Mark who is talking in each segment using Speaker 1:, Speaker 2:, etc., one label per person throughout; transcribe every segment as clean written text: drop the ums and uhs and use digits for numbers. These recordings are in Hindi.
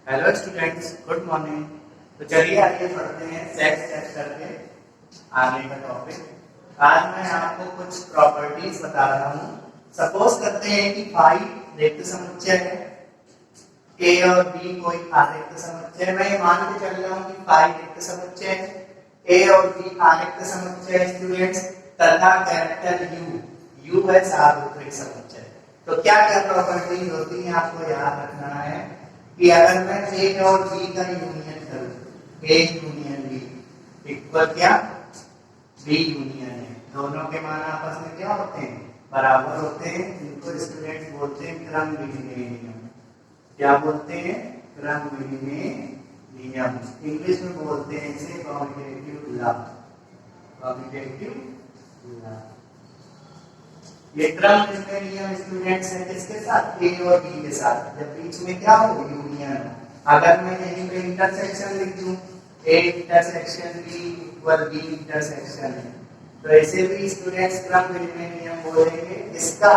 Speaker 1: Hello students, good morning. तो चलिए आगे पढ़ते हैं सेक्स टेस्ट करके आगे का टॉपिक। आज मैं आपको कुछ प्रॉपर्टीज बता रहा हूँ। सपोज करते हैं कि फाइव रिक्त समुच्चय है, ए और बी कोई आरिक्त समुच्चय है। मैं मान के चल रहा हूँ कि फाइव रिक्त समुच्चय है, ए और बी आरिक्त समुच्चय है स्टूडेंट्स, तथा कैरेक्टर यू है सार्वत्रिक समुच्चय। तो क्या क्या प्रॉपर्टीज होती है आपको याद रखना है कि अगर मैं ए और बी का यूनियन करूं, ए यूनियन बी इक्वल क्या बी यूनियन है, दोनों के मान आपस में क्या होते हैं, बराबर होते हैं। इनको स्टूडेंट्स बोलते हैं क्रम विनिमय नियम। क्या बोलते हैं? क्रम विनिमय नियम। इंग्लिश में बोलते हैं इसे कम्यूटेटिव लॉ। कम्यूटेटिव लॉ ये क्रम विनिमय नियम स्टूडेंट्स है किसके साथ? ए और बी के साथ। जब बीच में क्या हो, यूनियन। अगर मैं यहीं पे इंटरसेक्शन लिख दूं, A intersection B equal B intersection है, तो ऐसे भी स्टूडेंट्स क्रम विनिमय नियम बोलेंगे इसका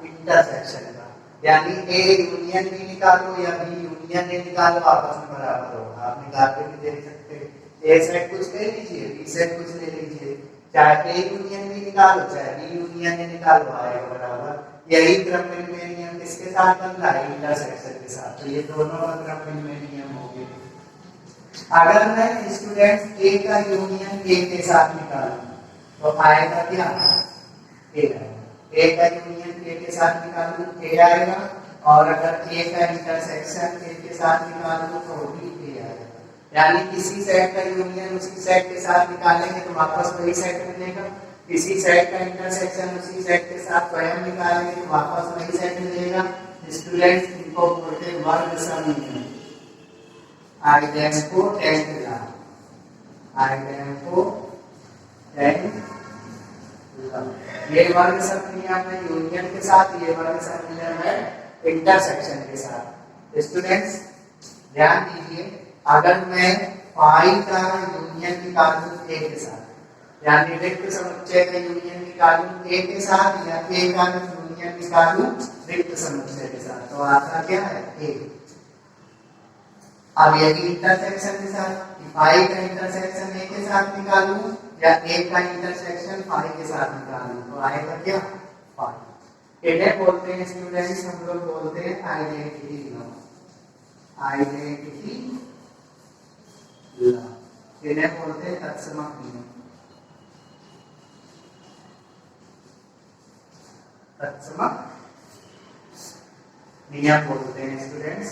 Speaker 1: इंटरसेक्शन का। यानी ए यूनियन बी निकालो या बी यूनियन ए निकालो, आपस में बराबर होगा। आप निकाल के भी देख सकते हैं। ए सेट कुछ ले लीजिए, बी सेट कुछ ले लीजिए, चाहे ए यूनियन बी निकालो चाहे बी यूनियन ए निकालो, आएगा बराबर। यही क्रम विनिमय नियम किसके साथ बन रहा है? इंटरसेक्शन के साथ। तो ये दोनों का क्रम विनिमय नियम हो गया। अगर मैं स्टूडेंट्स ए का यूनियन ए के साथ निकालूं तो आएगा क्या? ए आएगा। ए का यूनियन ए के साथ निकालूं ए आएगा, और अगर ए का इंटरसेक्शन ए के साथ निकालूं तो भी ए आएगा। यानी किसी सेट का यूनियन उसी सेट के साथ निकालेंगे तो वापस वही सेट मिलेगा, किसी सेट का इंटरसेक्शन उसी सेट के साथ स्वयं निकालेंगे तो वापस वही सेट मिलेगा। स्टूडेंट्स इनको बोलते हैं वर्ग समीकरण, आइडेम्पोटेंट लॉ। आइडेम्पोटेंट लॉ ये वर्ग समीकरण है यूनियन के साथ, ये वर्ग समीकरण है इंटरसेक्शन के साथ। स्टूडेंट्स ध्यान दीजिए, अगर मैं फाइव का यूनियन निकालूं ए के साथ, यानी रिक्त समुच्चय का यूनियन निकालूं ए के साथ, या ए का यूनियन निकालूं रिक्त समुच्चय के साथ, तो आता क्या है? ए। अब यही इंटरसेक्शन के साथ, फाइव का इंटरसेक्शन ए के साथ निकालूं या ए का इंटरसेक्शन फाइव के साथ निकालूं तो आएगा क्या? फाइव। इन्हें बोलते हैं स्टूडेंट्स, हम लोग बोलते हैं आइडेंटिटी लॉ। आइडेंटिटी लॉ इन्हें बोलते हैं तत्समक नियम। तत्समक नियम बोलते हैं स्टूडेंट्स।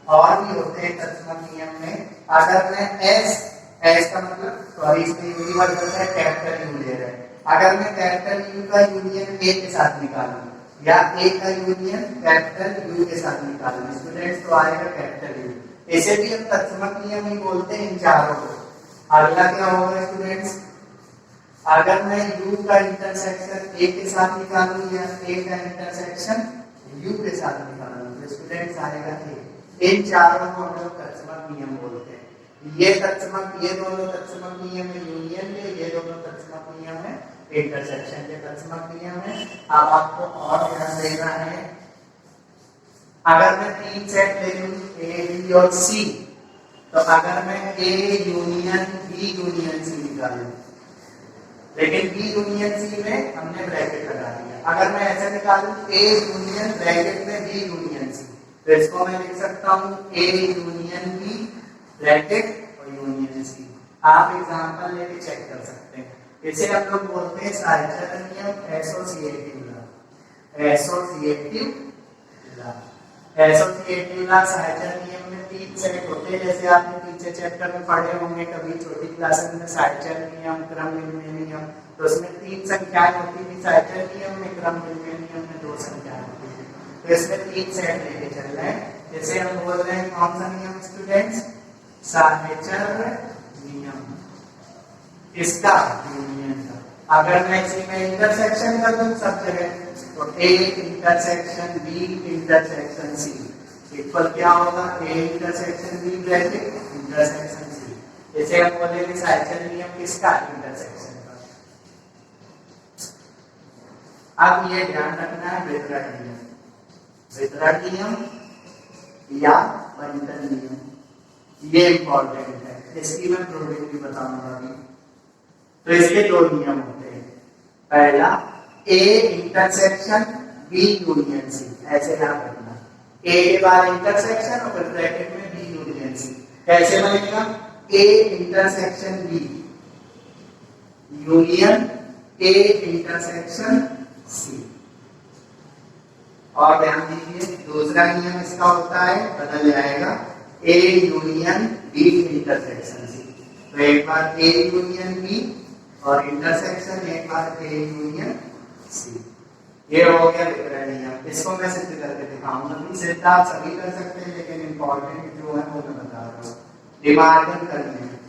Speaker 1: और भी होते हैं तत्समक नियम में। अगर मैं एस का मतलब सॉरी इसमें यूनिवर्स होता है कैपिटल यू ले रहे हैं, अगर मैं कैपिटल यू का यूनियन ए के साथ निकालूं या ए का यूनियन कैपिटल यू के साथ निकालूं स्टूडेंट्स तो आएगा कैपिटल यू। इसे भी हम तत्समक नियम ही बोलते हैं इन चारों को। अगला क्या होगा स्टूडेंट्स? अगर मैं u का इंटरसेक्शन a के साथ निकालूं या a का इंटरसेक्शन u के साथ निकालूं तो स्टूडेंट्स आएगा a। इन चारों को हम लोग तत्समक नियम बोलते हैं। ये दोनों तत्समक नियम है यूनियन के, ये दोनों तत्समक नियम है इंटरसेक्शन के। तत्समक नियम है। अब आपको और ध्यान देना है, अगर मैं तीन सेट ले लूं ए बी और सी, तो अगर मैं A union B union C निकालूं, लेकिन बी यूनियन सी में हमने ब्रैकेट लगा दिया, अगर मैं ऐसे निकालूं ए यूनियन ब्रैकेट में बी यूनियन सी, तो इसको मैं लिख सकता हूं ए यूनियन बी ब्रैकेट और यूनियन सी। आप एग्जांपल लेके चेक कर सकते हैं। इसे हम लोग बोलते हैं साइचर नियम, एसोसिएटिव लॉ। एसोसिएटिव लॉ साइचर नियम में तीन सेट होते हैं, जैसे आपने पीछे चैप्टर में पढ़े होंगे कभी छोटी क्लासेस में साइचर नियम, क्रम विनिमय नियम, तो उसमें तीन संख्याएं होती थी साइचर नियम में, क्रम विनिमय नियम में दो संख्याएं होती थी। तो इसमें तीन सेट लेके चल रहे हैं। जैसे हम बोल रहे हैं कौन सा नियम स्टूडेंट्स? साइचर नियम, इसका यूनियन का। अगर मैं इसी में इंटरसेक्शन कर दूं सब जगह तो A intersection B intersection C equal क्या होगा? A intersection B bracket intersection C. इसे हम बोलेंगे साइचर नियम किसका? इंटरसेक्शन का। अब ये ध्यान रखना है वितरण नियम या बंटन नियम। ये इंपॉर्टेंट है, इसकी मैं प्रोबेबिलिटी बताऊंगा अभी। तो इसके दो नियम होते हैं। पहला, A intersection B union C, ऐसे याद रखना। ए के बाद इंटरसेक्शन और फिर ब्रैकेट में बी यूनियन सी। कैसे बनेगा? A intersection B union A intersection C. और ध्यान दीजिए, दूसरा नियम इसका होता है, बदल जाएगा, A union B intersection C. तो एक बार ए यूनियन बी और इंटरसेक्शन, एक बार ए यूनियन सी। ये हो गया विकर्ण नियम। इसको मैं सिद्ध करके दिखाऊंगा। सिद्ध आप सभी कर सकते हैं, लेकिन इंपॉर्टेंट जो है वो मैं बता रहा हूँ। रिमार्कल करने हैं,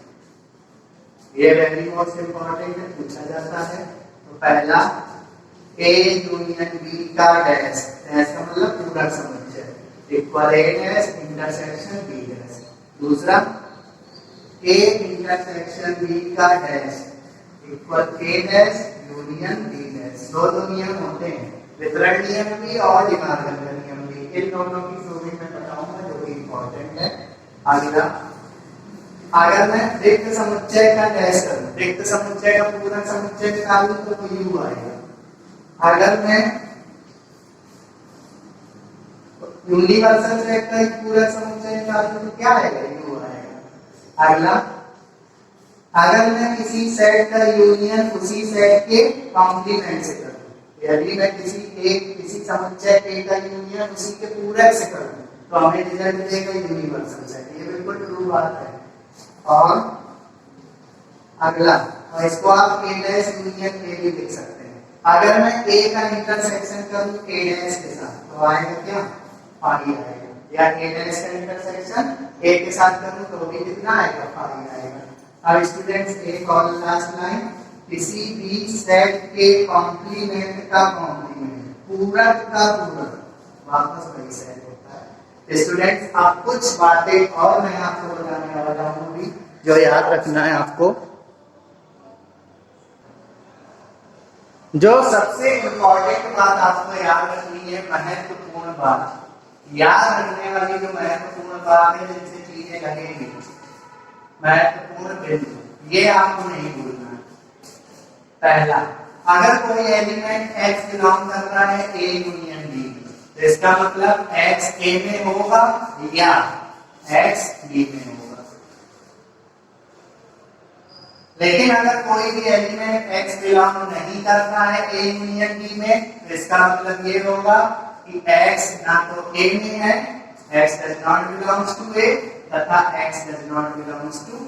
Speaker 1: ये वेरी मोस्ट इंपॉर्टेंट है, पूछा जाता है। तो पहला, ए यूनियन बी का डैश, डैश का मतलब पूरक समुच्चय, इक्वल ए डैश इंटरसेक्शन बी डैश। दूसरा, ए इंटरसेक्शन बी का डैश इक्वल ए डैश यूनियन बी डैश। दो नियम होते हैं, वितरण नियम भी और डिमार्गन का नियम भी। इन दोनों की प्रूविंग मैं बताऊंगा, जो कि इंपॉर्टेंट है। अगला, अगर मैं रिक्त समुच्चय का डैश करूं, रिक्त समुच्चय का पूरक समुच्चय निकालूं तो यू आएगा। अगर मैं यूनिवर्सल सेट का पूरक समुच्चय निकालूं तो क्या आएगा? यू आएगा। अगला, अगर मैं किसी सेट का यूनियन उसी सेट के कॉम्प्लीमेंट से करूं, यदि मैं किसी समुच्चय ए का यूनियन उसी के पूरक से करूं, तो हमें रिजल्ट देगा यूनिवर्सल सेट। ये बिल्कुल ट्रू बात है। और अगला, और इसको आप ए डैश यूनियन ए भी लिख सकते हैं। अगर मैं ए का इंटरसेक्शन करूं ए डैश के साथ, तो आएगा क्या? फाई आएगा। या ए डैश का इंटरसेक्शन ए के साथ करूं तो भी कितना आएगा? फाई आएगा। अब स्टूडेंट्स, एक और लास्ट लाइन, किसी भी सेट के कॉम्प्लीमेंट का कॉम्प्लीमेंट, पूरक का पूरक, वापस वही सेट होता है। स्टूडेंट्स, अब कुछ बातें और मैं आपको बताने वाला हूँ भी, जो याद रखना है आपको। जो सबसे इम्पोर्टेंट बात आपको याद रखनी है, महत्वपूर्ण बात, याद रखने वाली जो महत्वपूर्ण बात है, जिनसे चीजें लगेंगी, महत्वपूर्ण बिंदु, ये आपको नहीं भूलना है। पहला, अगर कोई एलिमेंट x बिलोंग कर रहा है a यूनियन b, तो इसका मतलब x a में होगा या x b में होगा। लेकिन अगर कोई भी एलिमेंट x बिलोंग नहीं करता है a यूनियन b में, तो इसका मतलब ये होगा कि x ना तो a में है, x does not belongs to a, तथा x does not belongs to b।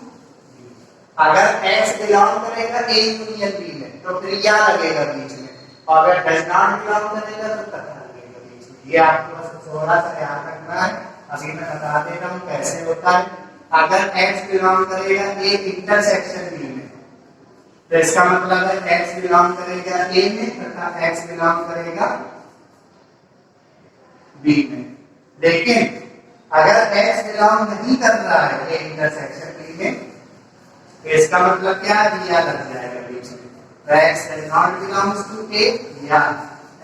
Speaker 1: अगर x बिलोंग करेगा a यूनियन b में, तो फिर या लगेगा बीच में, और अगर does not बिलोंग करेगा तो तथा लगेगा बीच में। ये आपको बस थोड़ा सा याद रखना है। अभी मैं बता देता हूँ कैसे होता है। अगर x बिलोंग करेगा a इंटरसेक्शन b में, तो इसका मतलब है x बिलोंग करेगा a में तथा x बिलोंग करेगा b में। लेकिन अगर x बिलोंग नहीं कर रहा है a इंटरसेक्शन b में, तो इसका मतलब क्या है? या लग जाएगा बीच में। तो x does not belongs to a या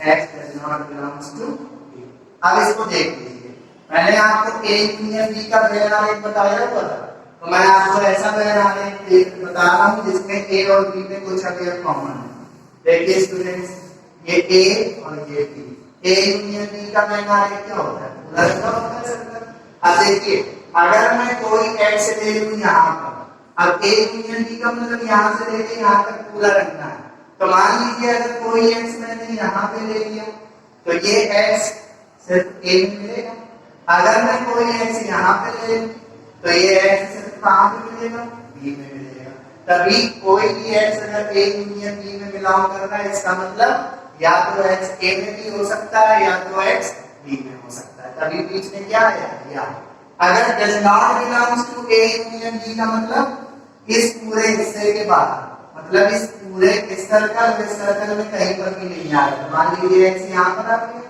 Speaker 1: x does not belongs to b। अब इसको देख लीजिए, मैंने आपको a यूनियन b का वेक्टर आरेख बताया हुआ था, तो मैं आपको ऐसा वेक्टर आरेख बता रहा हूँ जिसमें a और b में कुछ अवयव कॉमन है। देखिए स्टूडेंट्स, ये a और ये b, a यूनियन b का वेक्टर आरेख क्या होता है? अब देखिए, अगर मैं कोई x ले लूं यहाँ पर, अब a यूनियन b का मतलब यहाँ से लेके यहाँ तक पूरा रखना है। तो मान लीजिए अगर कोई x मैंने यहाँ पे ले लिया, तो ये x सिर्फ a में मिलेगा। अगर मैं कोई x यहाँ पे ले लूं, तो ये x सिर्फ कहाँ पे मिलेगा? b में मिलेगा। तभी कोई भी x अगर a यूनियन b में बिलोंग कर रहा है, इसका मतलब या तो x a में भी हो सकता है या तो x b में हो सकता है। तभी बीच में क्या है? या। अगर does not belongs to a union b का मतलब इस पूरे हिस्से के बाद, मतलब इस पूरे इस सर्कल में कहीं पर भी नहीं आ रहा। मान लीजिए x यहाँ पर आ गया,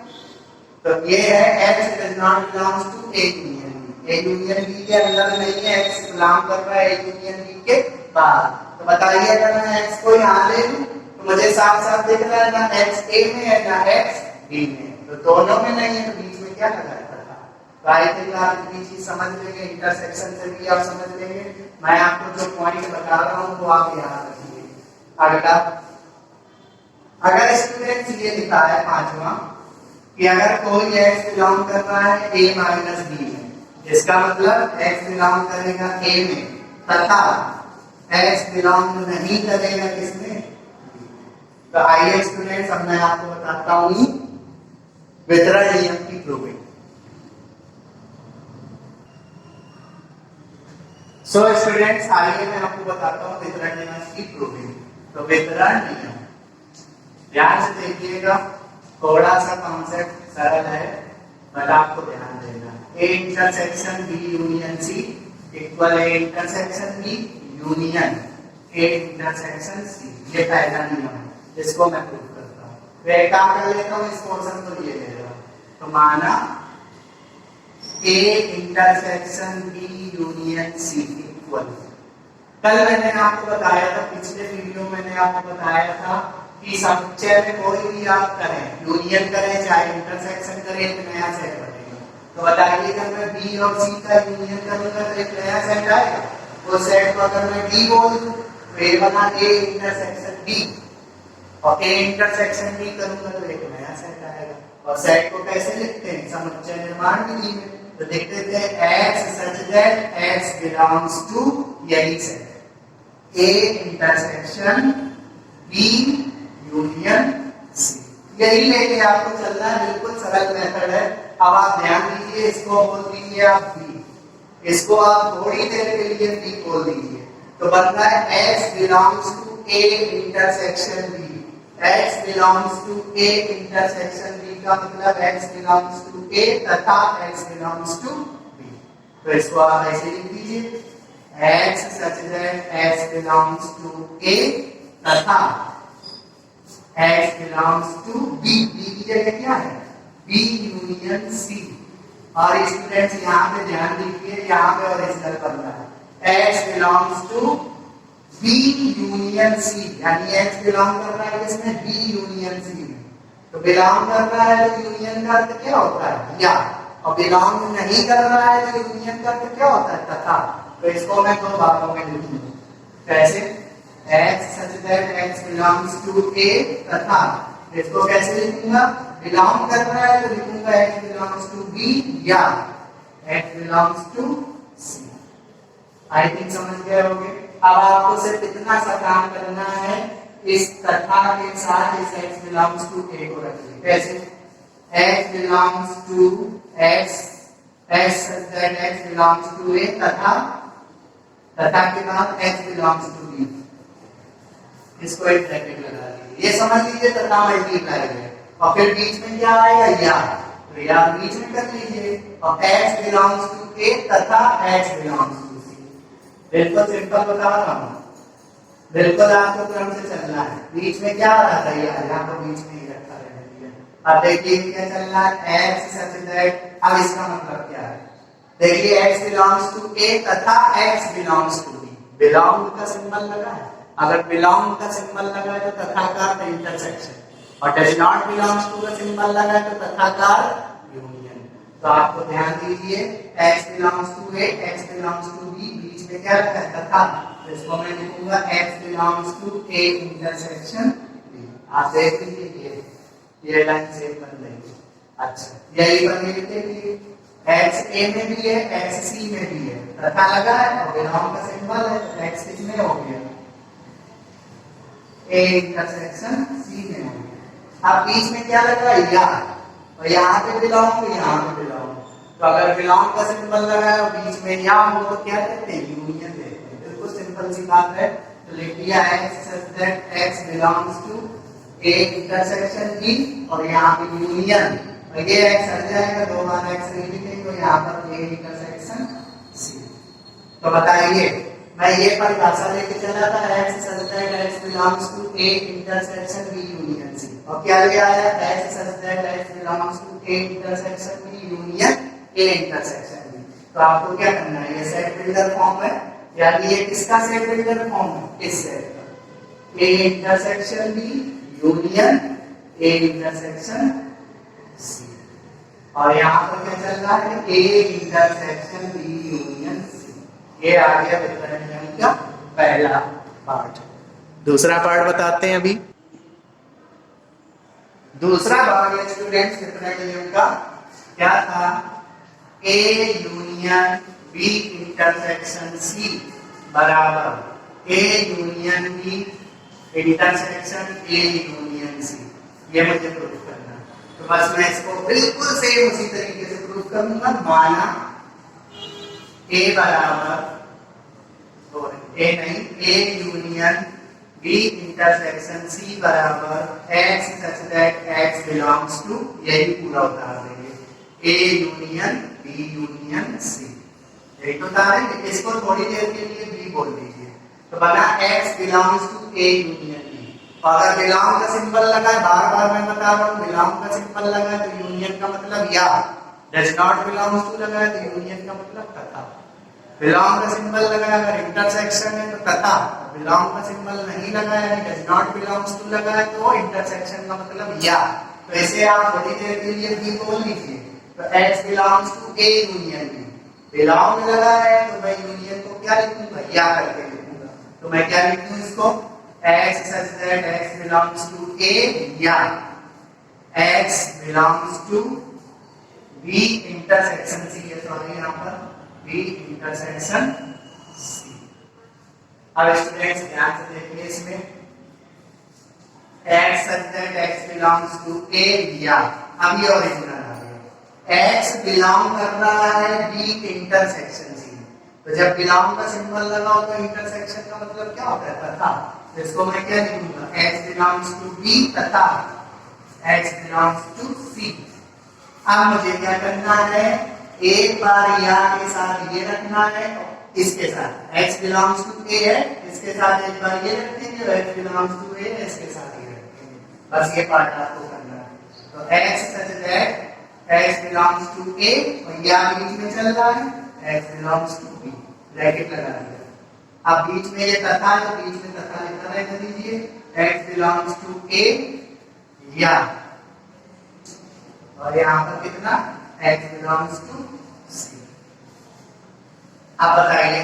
Speaker 1: तो ये है x does not belongs to a union b। a union b के अंदर नहीं है, x बिलोंग कर रहा है a यूनियन b के बाद। तो बताइए, अगर मैं x को यहाँ ले लूं, तो मुझे साफ साफ दिख रहा है ना x a में है ना x b में, तो दोनों में नहीं है, तो बीच में क्या लगा है? तो आई थिंक आप इतनी चीज समझ लेंगे, इंटरसेक्शन से भी आप समझ लेंगे। मैं आपको जो पॉइंट बता रहा हूँ वो आप याद रखिए। अगला, अगर स्टूडेंट्स ये लिखा है पांचवा कि अगर कोई x बिलोंग कर रहा है a माइनस बी में, इसका मतलब x बिलोंग करेगा a में तथा x बिलोंग नहीं करेगा किसमें। तो आइए स्टूडेंट्स अब मैं आपको बताता हूँ वितरण नियम की प्रूविंग। सो स्टूडेंट्स आइए मैं आपको बताता हूँ वितरण नियम की प्रूविंग। तो वितरण नियम ध्यान से देखिएगा, थोड़ा सा कॉन्सेप्ट सरल है बट आपको ध्यान देना। A intersection B union C equal A intersection B union A intersection C, ये पहला नियम है जिसको मैं प्रूव करता हूँ। तो एक काम कर लेता हूँ, इस पोर्शन को ये ले रहा हूँ। तो माना A intersection B union C equal, कल मैंने आपको बताया था, पिछले वीडियो में मैंने आपको बताया था कि समुच्चय में कोई भी आप करें, यूनियन करें चाहे इंटरसेक्शन करें, एक नया सेट बनेगा। तो बताइए अगर मैं बी और सी का यूनियन करूंगा तो एक नया सेट आएगा। वो सेट को अगर मैं डी बोल दूं तो ये बना ए इंटरसेक्शन डी, और ए इंटरसेक्शन डी करूंगा तो एक नया सेट आएगा। और सेट को कैसे लिखते हैं, समुच्चय निर्माण विधि में। तो देखते थे x such that x belongs to यही set a intersection b union C, यही लेके आपको चलना है। बिल्कुल सरल मेथड है। अब आप ध्यान दीजिए, इसको बोल दीजिए आप b, इसको आप थोड़ी देर के लिए b बोल दीजिए। तो बनता है x belongs to a intersection b, x belongs to a intersection b का मतलब x belongs to a तथा x belongs to b। तो इसको आप ऐसे लिख दीजिए x such that x belongs to a तथा x belongs to b, b की जगह क्या है b यूनियन c। और स्टूडेंट्स यहाँ पे ध्यान दीजिए, यहाँ पे ओरिजिनल बन रहा है x belongs to b union c, यानी x बिलोंग कर रहा है किसमें, b यूनियन c में। तो बिलोंग कर रहा है तो यूनियन का अर्थ क्या होता है या, और बिलोंग नहीं कर रहा है तो यूनियन का अर्थ क्या होता है तथा। तो इसको मैं दो भागों में लिखूंगा, कैसे, x such that x belongs to a तथा, इसको कैसे लिखूंगा, बिलोंग कर रहा है तो लिखूंगा x belongs to b या x belongs to c। I think समझ गए होंगे। अब आपको सिर्फ इतना सा काम करना है, इस तथा के साथ इस x belongs to a को रखिए। कैसे, x belongs to x, x such that x belongs to a तथा, तथा के बाद x belongs to b, इसको एक ब्रैकेट लगा दीजिए। ये समझ लीजिए तथा मल्टीप्लाई है, और फिर बीच में क्या आएगा या, तो या बीच में कर लीजिए, और x belongs to a तथा x belongs to c। बिल्कुल सिंपल बता रहा हूँ, बिल्कुल आपको क्रम से चलना है। बीच में क्या आ रहा था, यहाँ पर बीच में ही रखा रहने दिया। अब देखिए क्या चल रहा है, x such that, अब इसका मतलब क्या है, देखिए x belongs to a तथा x belongs to b, belong का सिंबल लगा है। अगर बिलोंग का सिंबल लगा है तो तथा का इंटरसेक्शन, और डज नॉट बिलोंग्स टू का सिंबल लगा है तो तथा का यूनियन। तो आपको ध्यान दीजिए, x belongs to a, x belongs to b, बीच में क्या रखा है तथा, तो इसको मैं लिखूंगा x belongs to a intersection b। आप देख लीजिए ये लाइन सेम बन रही है। अच्छा यही बन गई, x a में भी है x c में भी है, तथा लगा है और बिलोंग का सिंबल है, तो x किसमें हो गया, a इंटरसेक्शन c में हो गया। अब बीच में क्या लगा है या, और यहाँ पे बिलोंग तो यहाँ पे बिलोंग, तो अगर बिलोंग का सिंबल लगा है और बीच में या हो तो क्या कहते हैं, यूनियन कहते हैं। बिल्कुल सिंपल सी बात है। तो लिख दिया x such that x belongs to a intersection b, और यहाँ पे यूनियन, और ये x हट जाएगा, दो बार x नहीं लिखेंगे, तो यहाँ पर a इंटरसेक्शन c। तो बताइए, मैं ये परिभाषा लेके चला था x such that x belongs to a intersection b union c, और क्या ले आया x such that x belongs to a intersection b union a intersection b। तो आपको क्या करना है, ये सेट बिल्डर फॉर्म है, यानी ये किसका सेट बिल्डर फॉर्म है, इस सेट का, a intersection b union a intersection c। और यहाँ पर क्या चल रहा है, A intersection B union C. ये आ गया वितरण नियम का पहला पार्ट। दूसरा पार्ट बताते हैं अभी। दूसरा भाग है स्टूडेंट्स वितरण नियम का, क्या था, A union B intersection C बराबर A union B intersection A union C. ये मुझे प्रूफ करना है। तो बस मैं इसको बिल्कुल सेम उसी तरीके से प्रूफ करूंगा। माना ए बराबर, ए नहीं, A union B intersection C बराबर x such that x belongs to, यही पूरा उतार देंगे, A union B union C. यही तो उतारेंगे। इसको थोड़ी देर के लिए बी बोल दीजिए। तो बना x belongs to A union B. और अगर बिलोंग का सिंबल लगा है, बार बार मैं बता रहा हूँ, बिलोंग का सिंबल लगा है तो यूनियन का मतलब या, डज नॉट बिलोंग्स टू लगा है तो यूनियन का मतलब तथा। बिलोंग का सिंबल लगा है अगर इंटरसेक्शन है तो तथा, बिलोंग का सिंबल नहीं लगा है, डज नॉट बिलोंग्स टू लगा है तो इंटरसेक्शन का मतलब या। तो इसे आप थोड़ी देर के लिए बी बोल लीजिए। तो x belongs to A union B, belong लगा है तो मैं यूनियन को क्या लिखूंगा, या करके लिखूंगा। तो मैं क्या लिखूं इसको, x such that x belongs to A, या x belongs to B intersection C है, सॉरी यहाँ पर बी इंटरसेक्शन सी। अब स्टूडेंट्स ध्यान से देखिए इसमें, x such that x belongs to A, या अब ये ओरिजिनल आ गया। एक्स बिलोंग कर रहा है बी इंटरसेक्शन सी। तो जब बिलोंग का सिंबल लगा हो तो इंटरसेक्शन का मतलब क्या होता है, तथा। तो इसको मैं क्या लिखूंगा, एक्स बिलोंग्स टू बी तथा एक्स बिलोंग्स टू सी। अब मुझे क्या करना है, एक बार या के साथ ये रखना है, इसके साथ x बिलोंग्स टू a है, इसके साथ एक बार ये रख देंगे, x बिलोंग्स टू a है, इसके साथ ये रख देंगे। बस ये पार्ट आपको करना है। तो x such that x belongs to a और या बीच में चल रहा है, x belongs to b, bracket लगा दिया। अब बीच में ये तथा है तो बीच में तथा लिखा रह दीजिए, x बिलोंग्स टू a या, और यहाँ पर कितना, x बिलोंग्स टू सी। अब बताइए,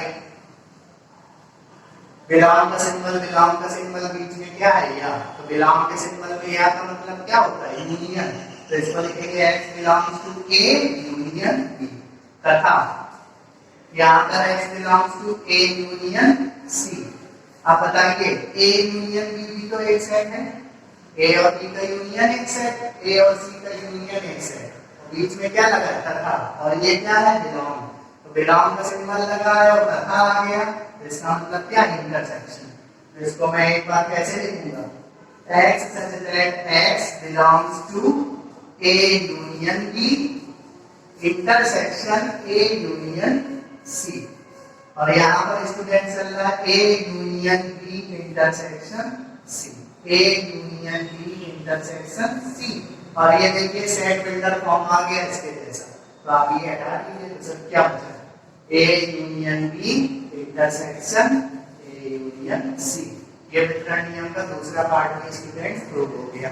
Speaker 1: बिलोंग का सिंबल बीच में क्या है, या। तो बिलोंग के सिंबल में या का मतलब क्या होता है, यूनियन। तो इसको लिखेंगे x belongs to a union b, तथा यहाँ पर x belongs to a union c। अब बताइए, a यूनियन b भी तो एक सेट है, a और b का यूनियन एक सेट, a और c का यूनियन एक सेट। बीच में क्या लगा है, तथा, और ये क्या है, बिलोंग। तो बिलोंग का सिंबल लगा है और तथा आ गया, तो इसका मतलब क्या है, इंटरसेक्शन। तो इसको मैं एक बार कैसे लिखूंगा, x such that x belongs to a union b intersection a union c। और यहाँ पर स्टूडेंट चल रहा है a union b intersection c, a union b intersection c। और ये देखिए सेट बिल्डर फॉर्म आ गया इसके जैसा। तो आप ये हटा दीजिए तो सर क्या बचा, A union B intersection A union C. ये वितरण नियम का दूसरा पार्ट में स्टूडेंट्स प्रूव हो गया।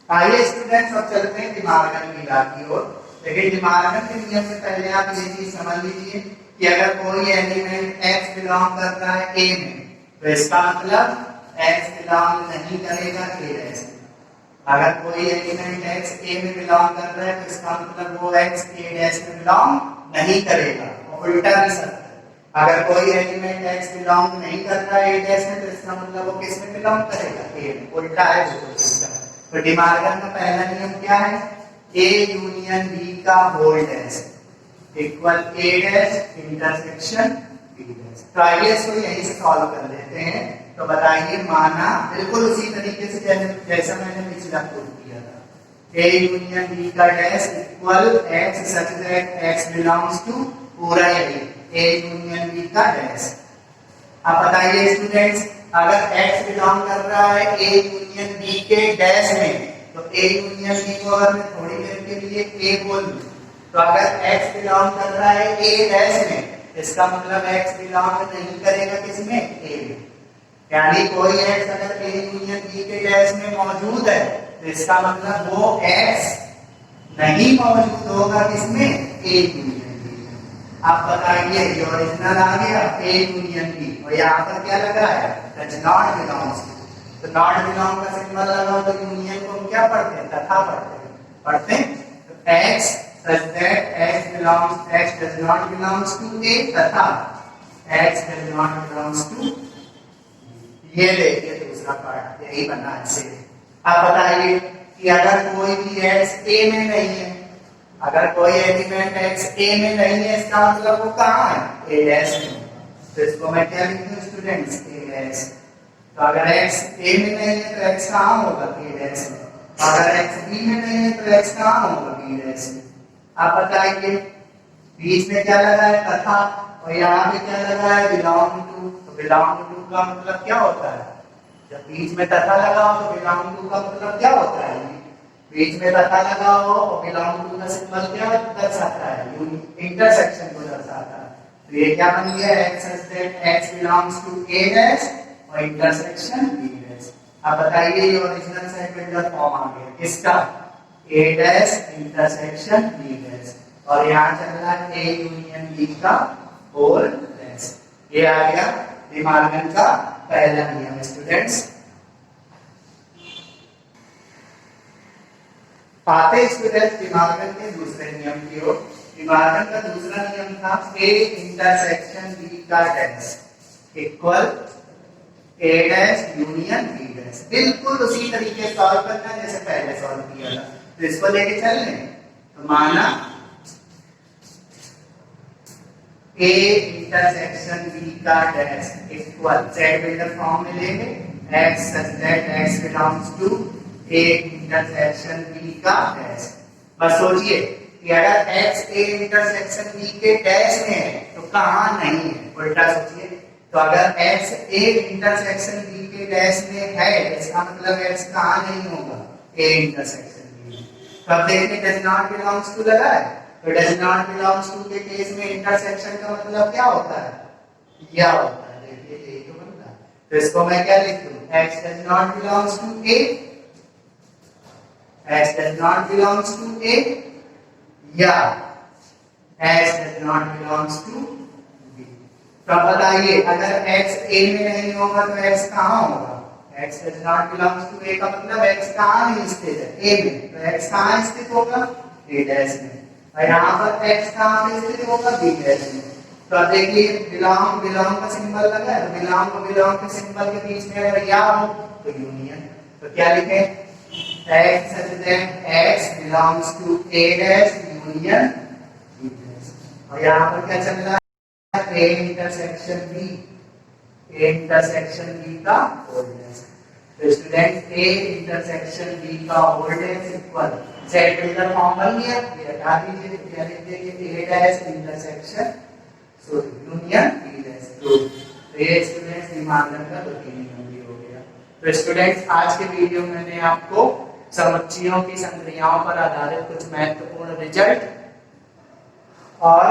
Speaker 1: आइए स्टूडेंट्स अब चलते हैं दिमागन की लाभ की ओर। लेकिन दिमागन के नियम से पहले आप ये चीज समझ लीजिए कि अगर कोई एलिमेंट x बिलोंग करता है a में, तो इसका मतलब x बिलोंग नहीं करेगा a डैश में। अगर कोई एलिमेंट x a में बिलोंग कर रहा है तो इसका मतलब वो x a डैश में बिलोंग नहीं करेगा, और उल्टा भी सकता है। अगर कोई एलिमेंट x बिलोंग नहीं कर रहा है a डैश में तो इसका मतलब वो किस में बिलोंग करेगा, a में। उल्टा है वो सिस्टम। तो डिमार्गन का पहला नियम क्या है, a यूनियन b का whole dash equal a dash intersection b dash. तो आइए इसको यहीं से सॉल्व कर लेते हैं। तो बताइए, माना बिल्कुल उसी तरीके से जैसा मैंने पिछला प्रूव किया था, a यूनियन b का dash equal x such that x belongs to, पूरा यही a यूनियन b का डैश। अब बताइए स्टूडेंट्स, अगर x बिलोंग कर रहा है a यूनियन b के डैश में, तो a यूनियन b को अगर मैं थोड़ी देर के लिए a बोल दूं, तो अगर x बिलोंग कर रहा है a डैश में, इसका मतलब x बिलोंग नहीं करेगा किसमें, a में। यानी कोई एक्स अगर ए यूनियन बी के डैश में मौजूद है तो इसका मतलब वो एक्स नहीं मौजूद होगा किसमें, ए यूनियन बी में। आप बताइए ये ओरिजिनल आ गया ए यूनियन बी और यहाँ पर क्या लगा है, डज नॉट बिलोंग्स टू। तो नॉट बिलोंग का सिंबल लगाओ तो यूनियन को हम क्या पढ़ते हैं, तथा पढ़ते हैं। तो x such that x does not belongs to A तथा x does not belongs to, ये देखिए दूसरा पार्ट यही बना ऐसे। अब बताइए कि अगर कोई भी x A में नहीं है, अगर कोई एलिमेंट x A में नहीं है इसका मतलब वो कहाँ है, A डैश में। तो इसको मैं क्या लिखूं स्टूडेंट्स, A डैश। तो अगर x A में नहीं है तो x कहाँ होगा, A डैश में। अगर x B में नहीं है तो x कहाँ होगा, B डैश में। आप बताइए बीच में क्या लगा है, तथा, और यहाँ पे क्या लगा है, बिलोंग टू। तो बिलोंग टू का मतलब क्या होता है, जब बीच में तथा लगा हो तो बिलोंग टू का मतलब क्या होता है, बीच में तथा लगा हो और बिलोंग टू का सिंबल क्या दर्शाता है, इंटरसेक्शन को दर्शाता है। तो ये क्या बन गया, x belongs to A dash और इंटरसेक्शन B डैश। अब बताइए ये ओरिजिनल सेट बिल्डर फॉर्म आ गया किसका, A dash intersection B dash, और यहाँ चल रहा है A यूनियन B का होल डैश। ये आ गया डी मॉर्गन का पहला नियम स्टूडेंट्स। आते स्टूडेंट्स डी मॉर्गन के दूसरे नियम की ओर। डी मॉर्गन का दूसरा नियम था A इंटरसेक्शन B का dash equal A dash union B dash. बिल्कुल उसी तरीके से सॉल्व करना है जैसे पहले सॉल्व किया था। तो इसको लेके चल लें तो माना A इंटरसेक्शन B का dash equal set builder form में लेंगे x such that x belongs to A intersection B का डैश। बस सोचिए कि अगर x A इंटरसेक्शन B के डैश में है तो कहाँ नहीं है, उल्टा सोचिए। तो अगर x A इंटरसेक्शन B के डैश में है इसका मतलब x कहाँ नहीं होगा, A इंटरसेक्शन। तो अब देखिए डज नॉट बिलोंग्स टू लगा है, तो डज नॉट बिलोंग्स टू के केस में इंटरसेक्शन का मतलब क्या होता है, या होता है। देखिए यही तो बनता है। तो इसको मैं क्या लिख दूं, x does not belongs to A, x does not belongs to A, या x does not belongs to B। तो अब बताइए अगर x A में नहीं होगा तो x कहाँ होगा, x does not belongs to A का मतलब x कहाँ नहीं स्थित है, A में। तो x कहाँ स्थित होगा, A डैश में। और यहाँ पर x कहाँ पे स्थित होगा, B डैश में। तो अब देखिए बिलोंग का सिंबल लगा है, तो बिलोंग के सिंबल के बीच में अगर या हो तो यूनियन। तो क्या लिखें, x such that x belongs to A dash union B dash. और यहाँ पर क्या चल रहा है, A intersection B, A intersection B का होल डैश। तो स्टूडेंट A इंटरसेक्शन B का whole dash equal set builder form बन गया, ये हटा दीजिए। तो क्या लिखते हैं कि A dash intersection union B dash. तो ये स्टूडेंट्स डी मॉर्गन का द्वितीय नियम भी हो गया। तो स्टूडेंट्स आज के वीडियो में मैंने आपको समुच्चयों की संक्रियाओं पर आधारित कुछ महत्वपूर्ण रिजल्ट और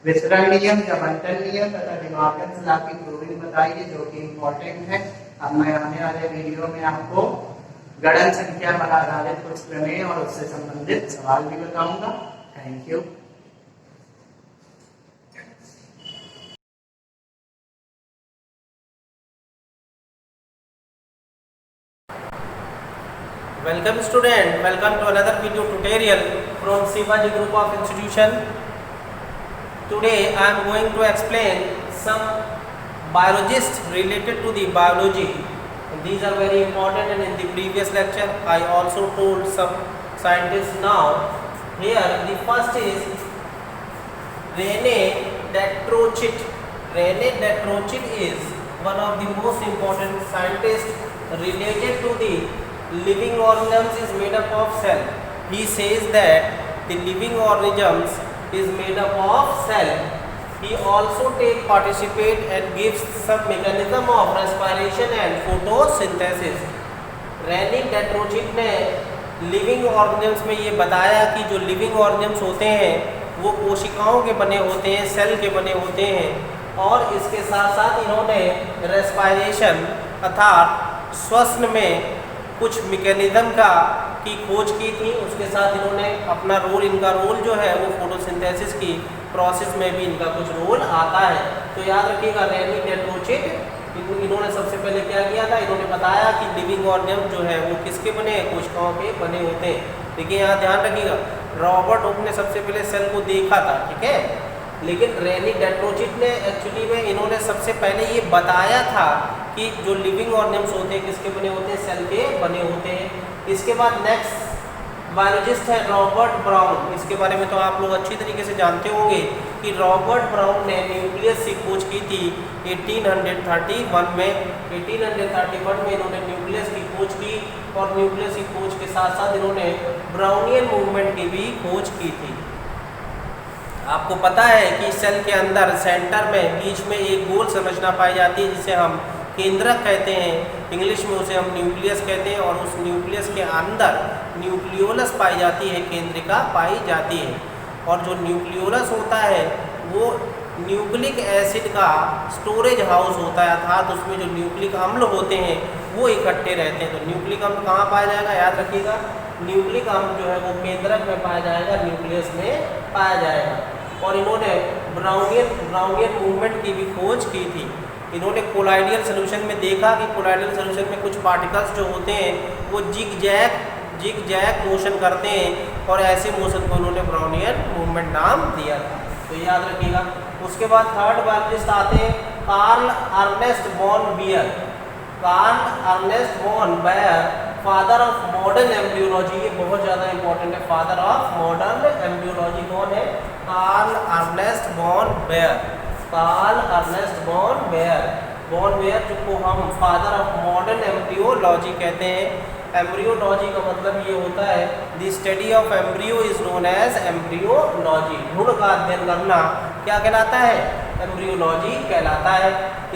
Speaker 1: वितरण नियम या बंटन नियम तथा डी मॉर्गन लॉ की प्रूविंग बताई है जो कि इम्पोर्टेंट है। अब मैं आने वाले वीडियो में आपको गणन संख्या पर आधारित कुछ प्रमेय और उससे संबंधित सवाल भी बताऊंगा। Thank you.
Speaker 2: Welcome student, welcome to another video tutorial from Shivaji Group of Institution. Today I am going to explain some biologists related to the biology. These are very important, and in the previous lecture I also told some scientists. Now here the first is René Destrocher. René Destrocher is one of the most important scientists related to the living organisms is made up of cell. He says that the living organisms is made up of cell. He also participate and gives some mechanism of respiration and photosynthesis. रेनी डेस्ट्रोचर ने लिविंग ऑर्गेनिम्स में ये बताया कि जो लिविंग ऑर्गेनिम्स होते हैं वो कोशिकाओं के बने होते हैं, सेल के बने होते हैं। और इसके साथ साथ इन्होंने रेस्पिरेशन अर्थात श्वसन में कुछ मैकेनिज्म की खोज की थी। उसके साथ इन्होंने अपना रोल, इनका रोल जो है वो फोटोसिंथेसिस की प्रोसेस में भी इनका कुछ रोल आता है। तो याद रखिएगा रेनी डेट्रोचिट इन्होंने सबसे पहले क्या किया था, इन्होंने बताया कि लिविंग ऑर्गेनिज्म जो है वो किसके बने हैं, कोशिकाओं के बने होते हैं। देखिए यहाँ ध्यान रखिएगा, रॉबर्ट हुक ने सबसे पहले सेल को देखा था, ठीक है, लेकिन रेनी डेट्रोचिट ने एक्चुअली में इन्होंने सबसे पहले ये बताया था कि जो लिविंग ऑर्गेनिज्म होते हैं किसके बने होते हैं, सेल के बने होते हैं। इसके बाद नेक्स्ट बायोलॉजिस्ट है रॉबर्ट ब्राउन। इसके बारे में तो आप लोग अच्छी तरीके से जानते होंगे कि रॉबर्ट ब्राउन ने न्यूक्लियस की खोज की थी 1831 में। 1831 में इन्होंने न्यूक्लियस की खोज की और न्यूक्लियस की खोज के साथ साथ इन्होंने ब्राउनियन मूवमेंट की भी खोज की थी। आपको पता है कि सेल के अंदर सेंटर में बीच में एक गोल संरचना पाई जाती है जिसे हम केंद्रक कहते हैं, इंग्लिश में उसे हम न्यूक्लियस कहते हैं, और उस न्यूक्लियस के अंदर न्यूक्लियोलस पाई जाती है, केंद्रिका पाई जाती है। और जो न्यूक्लियोलस होता है वो न्यूक्लिक एसिड का स्टोरेज हाउस होता है, अर्थात उसमें जो न्यूक्लिक अम्ल होते हैं वो इकट्ठे रहते हैं। तो न्यूक्लिक अम्ल कहाँ पाया जाएगा, याद रखिएगा, न्यूक्लिक अम्ल जो है वो केंद्रक में पाया जाएगा, न्यूक्लियस में पाया जाएगा। और इन्होंने ब्राउनियन मूवमेंट की भी खोज की थी। इन्होंने कोलाइडियल सोल्यूशन में देखा कि कोलाइडियल सोल्यूशन में कुछ पार्टिकल्स जो होते हैं वो जिग जैग मोशन करते हैं, और ऐसे मोशन को उन्होंने ब्राउनियन मूवमेंट नाम दिया था। तो याद रखिएगा। उसके बाद थर्ड बायोलॉजिस्ट आते हैं Karl Ernst von Baer. Karl Ernst von Baer, father of modern embryology, ये बहुत ज़्यादा इंपॉर्टेंट है। फादर ऑफ मॉडर्न एम्ब्रियोलॉजी कौन है, Karl Ernst von Baer. Karl Ernst von Baer जिसको हम फादर ऑफ मॉडर्न एम्ब्रियोलॉजी कहते हैं। एम्ब्रियोलॉजी का मतलब ये होता है the study of embryo is known as embryology. भ्रूण का अध्ययन करना क्या कहलाता है, एम्ब्रियोलॉजी कहलाता है।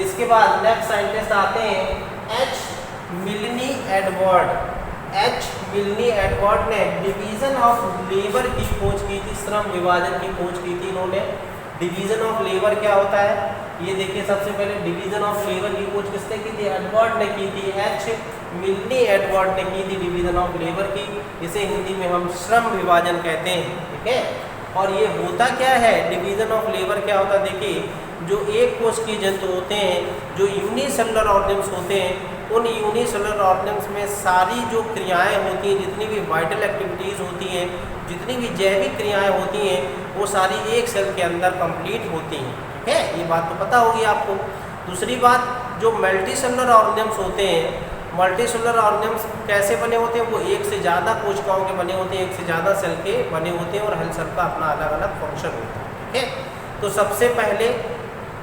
Speaker 2: इसके बाद नेक्स्ट साइंटिस्ट आते हैं एच मिल्नी एडवर्ड ने डिवीजन ऑफ लेबर की खोज की थी, श्रम विभाजन की खोज की थी इन्होंने। डिवीजन ऑफ लेबर क्या होता है, ये देखिए, सबसे पहले डिवीजन ऑफ लेबर की खोज किसने की थी, एडवर्ड ने की थी। एच मिल्नी एडवर्ड ने की थी डिवीजन ऑफ लेबर की, इसे हिंदी में हम श्रम विभाजन कहते हैं, ठीक है। और ये होता क्या है, डिवीजन ऑफ लेबर क्या होता है, देखिए, जो एक कोष के जंतु होते हैं, जो यूनिसेलुलर ऑर्गेनिम्स होते हैं, उन यूनिसेलुलर ऑर्गेनिम्स में सारी जो क्रियाएं होती हैं, जितनी भी वाइटल एक्टिविटीज़ होती हैं, जितनी भी जैविक क्रियाएं होती हैं, वो सारी एक सेल के अंदर कंप्लीट होती हैं, ठीक है। ये बात तो पता होगी आपको। दूसरी बात, जो मल्टीसेलुलर ऑर्गेनिम्स होते हैं, मल्टीसेलुलर ऑर्गेनिम्स कैसे बने होते हैं, वो एक से ज़्यादा कोशिकाओं के बने होते हैं, एक से ज़्यादा सेल के बने होते हैं, और हर सेल का अपना अलग अलग फंक्शन होता है, ठीक है। तो सबसे पहले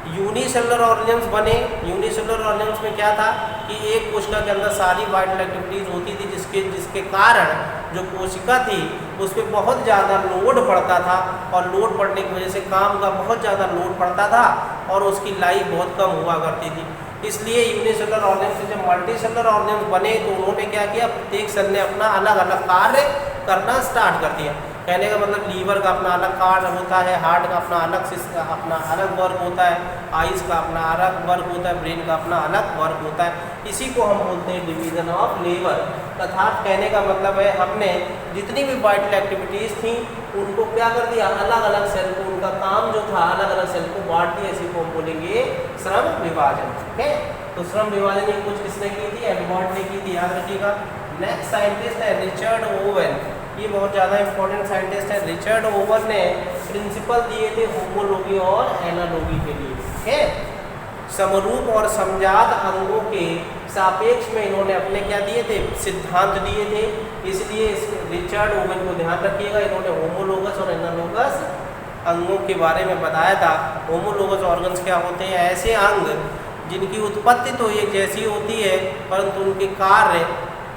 Speaker 2: यूनिसेलुलर ऑर्गेनिम्स बने। यूनिसेलुलर ऑर्गेनिम्स में क्या था कि एक कोशिका के अंदर सारी वाइटल एक्टिविटीज़ होती थी, जिसके कारण जो कोशिका थी उस पर बहुत ज़्यादा लोड पड़ता था, और लोड पड़ने की वजह से काम का बहुत ज़्यादा लोड पड़ता था, और उसकी लाइफ बहुत कम हुआ करती थी। इसलिए यूनिसेलुलर ऑर्गेनिम्स से जब मल्टीसेलुलर ऑर्गेनिम्स बने तो उन्होंने क्या किया, प्रत्येक सेल ने अपना अलग अलग कार्य करना स्टार्ट कर दिया। कहने का मतलब लीवर का अपना अलग कार्य होता है, हार्ट का अपना अलग वर्क होता है, आइज़ का अपना अलग वर्क होता है, ब्रेन का अपना अलग वर्क होता है। इसी को हम बोलते हैं डिवीज़न ऑफ लेबर। अर्थात कहने का मतलब है हमने जितनी भी वाइटल एक्टिविटीज़ थी उनको क्या कर दिया, अलग अलग सेल को, उनका काम जो था अलग अलग सेल को बांट दिया। इसी को हम बोलेंगे श्रम विभाजन, ठीक है। तो श्रम विभाजन की खोज किसने की थी, एडवर्ड ने की थी, याद रखिएगा। नेक्स्ट साइंटिस्ट है रिचर्ड ओवन। ये बहुत ज़्यादा इंपॉर्टेंट साइंटिस्ट है। रिचर्ड ओवन ने प्रिंसिपल दिए थे होमोलॉगी और एनालॉगी के लिए, ठीक है। समरूप और समजात अंगों के सापेक्ष में इन्होंने अपने क्या दिए थे, सिद्धांत दिए थे। इसलिए रिचर्ड ओवन को ध्यान रखिएगा, इन्होंने होमोलोगस और एनालॉगस अंगों के बारे में बताया था। होमोलोगस ऑर्गन्स क्या होते हैं, ऐसे अंग जिनकी उत्पत्ति तो एक जैसी होती है परंतु उनके कार्य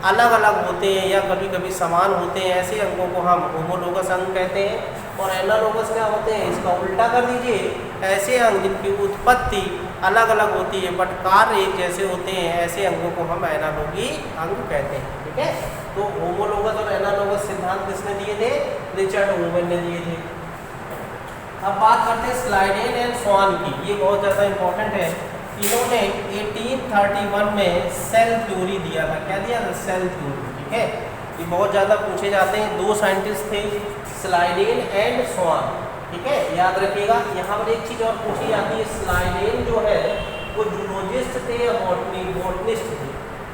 Speaker 2: अलग अलग होते हैं या कभी कभी समान होते हैं, ऐसे अंगों को हम होमोलोगस अंग कहते हैं। और एनालॉगस क्या होते हैं, इसका उल्टा कर दीजिए, ऐसे अंग जिनकी उत्पत्ति अलग अलग होती है बट कार्य एक जैसे होते हैं, ऐसे अंगों को हम एनालॉगी अंग कहते हैं, ठीक है। तो होमोलोगस और एनालॉगस सिद्धांत किसने दिए थे, रिचर्ड ओवन ने दिए थे। अब बात करते हैं स्लाइडेन एंड स्वान की। ये बहुत ज़्यादा इंपॉर्टेंट है। इन्होंने 1831 में सेल थ्योरी दिया था। क्या दिया था? Cell theory. ठीक है, ये बहुत ज़्यादा पूछे जाते हैं। दो साइंटिस्ट थे, स्लाइडेन एंड स्वान। ठीक है, याद रखिएगा। यहाँ पर एक चीज़ और पूछी जाती है, स्लाइडेन जो है वो जूलॉजिस्ट थे या बॉटनिस्ट थे,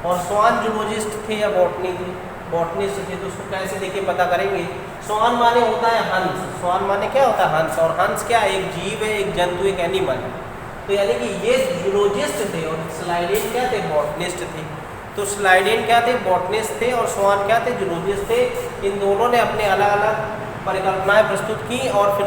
Speaker 2: और स्वान जूलॉजिस्ट थे या बॉटनिस्ट थे। तो उसको कैसे देखिए पता करेंगे। स्वान माने होता है हंस। स्वान माने क्या होता है? हंस। और हंस क्या? एक जीव है, एक जंतु, एक एनिमल है। तो यानी कि ये जूलॉजिस्ट थे और स्लाइडेन क्या थे? बॉटनिस्ट थे। तो स्लाइडेन क्या थे? बॉटनिस्ट थे। और स्वान क्या थे? जूलॉजिस्ट थे। इन दोनों ने अपने अलग अलग परिकल्पनाएं प्रस्तुत की, और फिर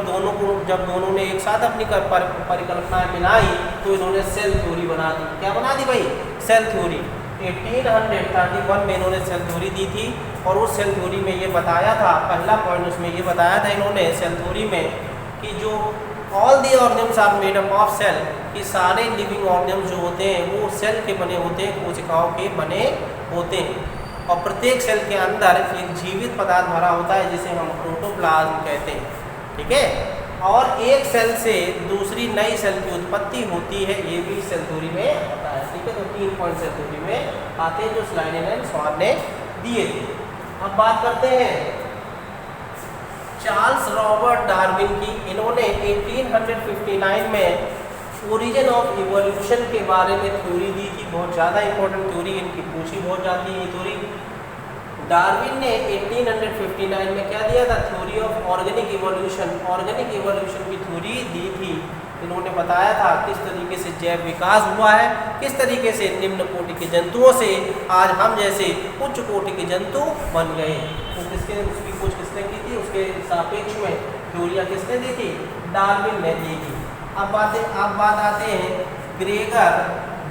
Speaker 2: जब दोनों ने एक साथ अपनी परिकल्पनाएं मिलाई तो इन्होंने सेल थ्योरी बना दी। क्या बना दी भाई? Cell theory. 1831 में इन्होंने सेल थ्योरी दी थी। और उस सेल थ्योरी में ये बताया था, पहला पॉइंट उसमें ये बताया था इन्होंने सेल थ्योरी में कि जो all the organs are made up of cell, कि सारे लिविंग ऑर्गेन्स जो होते हैं वो सेल के बने होते हैं, कोशिकाओं के बने होते हैं। और प्रत्येक सेल के अंदर एक जीवित पदार्थ भरा होता है जिसे हम प्रोटोप्लाज्म कहते हैं। ठीक है, और एक सेल से दूसरी नई सेल की उत्पत्ति होती है, ये भी सेल थ्योरी में आता है। ठीक है, तो 3 पॉइंट सेल थ्योरी में आते हैं जो स्लाइडेन एंड स्वान ने दिए थे। अब बात करते हैं चार्ल्स रॉबर्ट डार्विन की। इन्होंने 1859 में ओरिजिन ऑफ इवोल्यूशन के बारे में थ्योरी दी थी। बहुत ज़्यादा इंपॉर्टेंट थ्योरी, इनकी पूछी बहुत जाती है ये थ्योरी। डार्विन ने 1859 में क्या दिया था? Theory of organic evolution. Organic evolution की थ्योरी दी थी। इन्होंने बताया था किस तरीके से जैव विकास हुआ है, किस तरीके से निम्न कोटि के जंतुओं से आज हम जैसे उच्च कोटि के जंतु बन गए। तो उसकी खोज किसने की थी? उसके सापेक्ष में थ्योरियाँ किसने दी थी? डार्विन ने दी थी। अब बात आते हैं ग्रेगर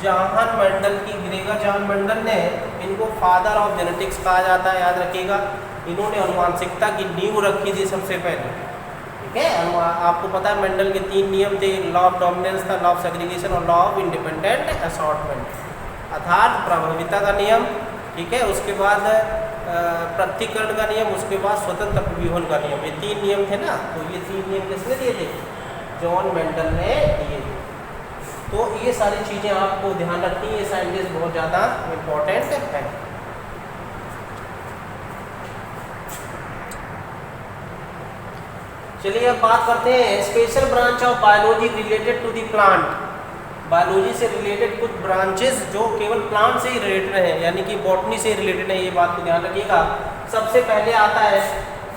Speaker 2: जॉन मेंडल की। ग्रेगर जॉन मेंडल ने, इनको फादर ऑफ जेनेटिक्स कहा जाता है, याद रखिएगा। इन्होंने अनुवांशिकता की नींव रखी थी सबसे पहले। ठीक है, आपको पता है मेंडल के 3 नियम थे। लॉ ऑफ डोमिनेंस था, लॉ ऑफ सेग्रीगेशन और लॉ ऑफ इंडिपेंडेंट असॉर्टमेंट, अर्थात प्रभाविता का नियम। ठीक है, उसके बाद पृथक्करण का नियम, उसके बाद स्वतंत्र अपव्यूहन का नियम। ये 3 नियम थे ना, तो ये 3 नियम किसने दिए थे? जॉन मेंडल ने दिए थे। तो ये सारी चीज़ें आपको ध्यान रखनी है, साइंटिस्ट बहुत ज़्यादा इम्पोर्टेंट है। चलिए अब बात करते हैं special branch of biology related to the plant. Biology से रिलेटेड कुछ ब्रांचेस जो केवल प्लांट से ही रिलेटेड हैं, यानी कि बॉटनी से रिलेटेड है, ये बात को ध्यान रखिएगा। सबसे पहले आता है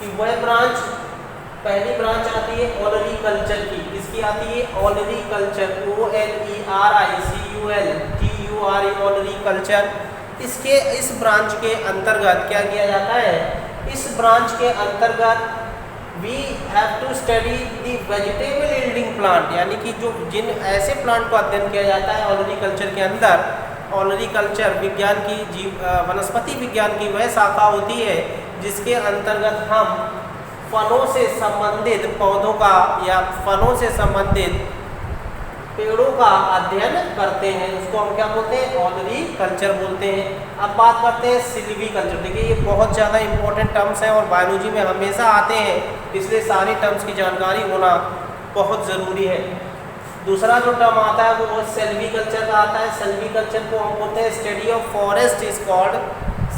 Speaker 2: कि वह ब्रांच, पहली ब्रांच आती है ऑलरी कल्चर की। इसकी आती है ऑलरी कल्चर, OLERICULTURE, ऑलरी कल्चर। इस ब्रांच के अंतर्गत क्या किया जाता है? इस ब्रांच के अंतर्गत we have to study the vegetable yielding plant, यानी कि जिन ऐसे प्लांट को अध्ययन किया जाता है ऑलरी कल्चर के अंदर। ऑलरी कल्चर विज्ञान की वनस्पति विज्ञान की वह शाखा होती है जिसके अंतर्गत हम फलों से संबंधित पौधों का या फलों से संबंधित पेड़ों का अध्ययन करते हैं। उसको हम क्या बोलते हैं? ऑलरी कल्चर बोलते हैं। अब बात करते हैं सिल्वी कल्चर। देखिए ये बहुत ज़्यादा इंपॉर्टेंट टर्म्स हैं और बायोलॉजी में हमेशा आते हैं, इसलिए सारी टर्म्स की जानकारी होना बहुत ज़रूरी है। दूसरा जो टर्म आता है वो सेल्वी कल्चर का आता है। सेल्वी कल्चर को हम बोलते हैं study of forest is called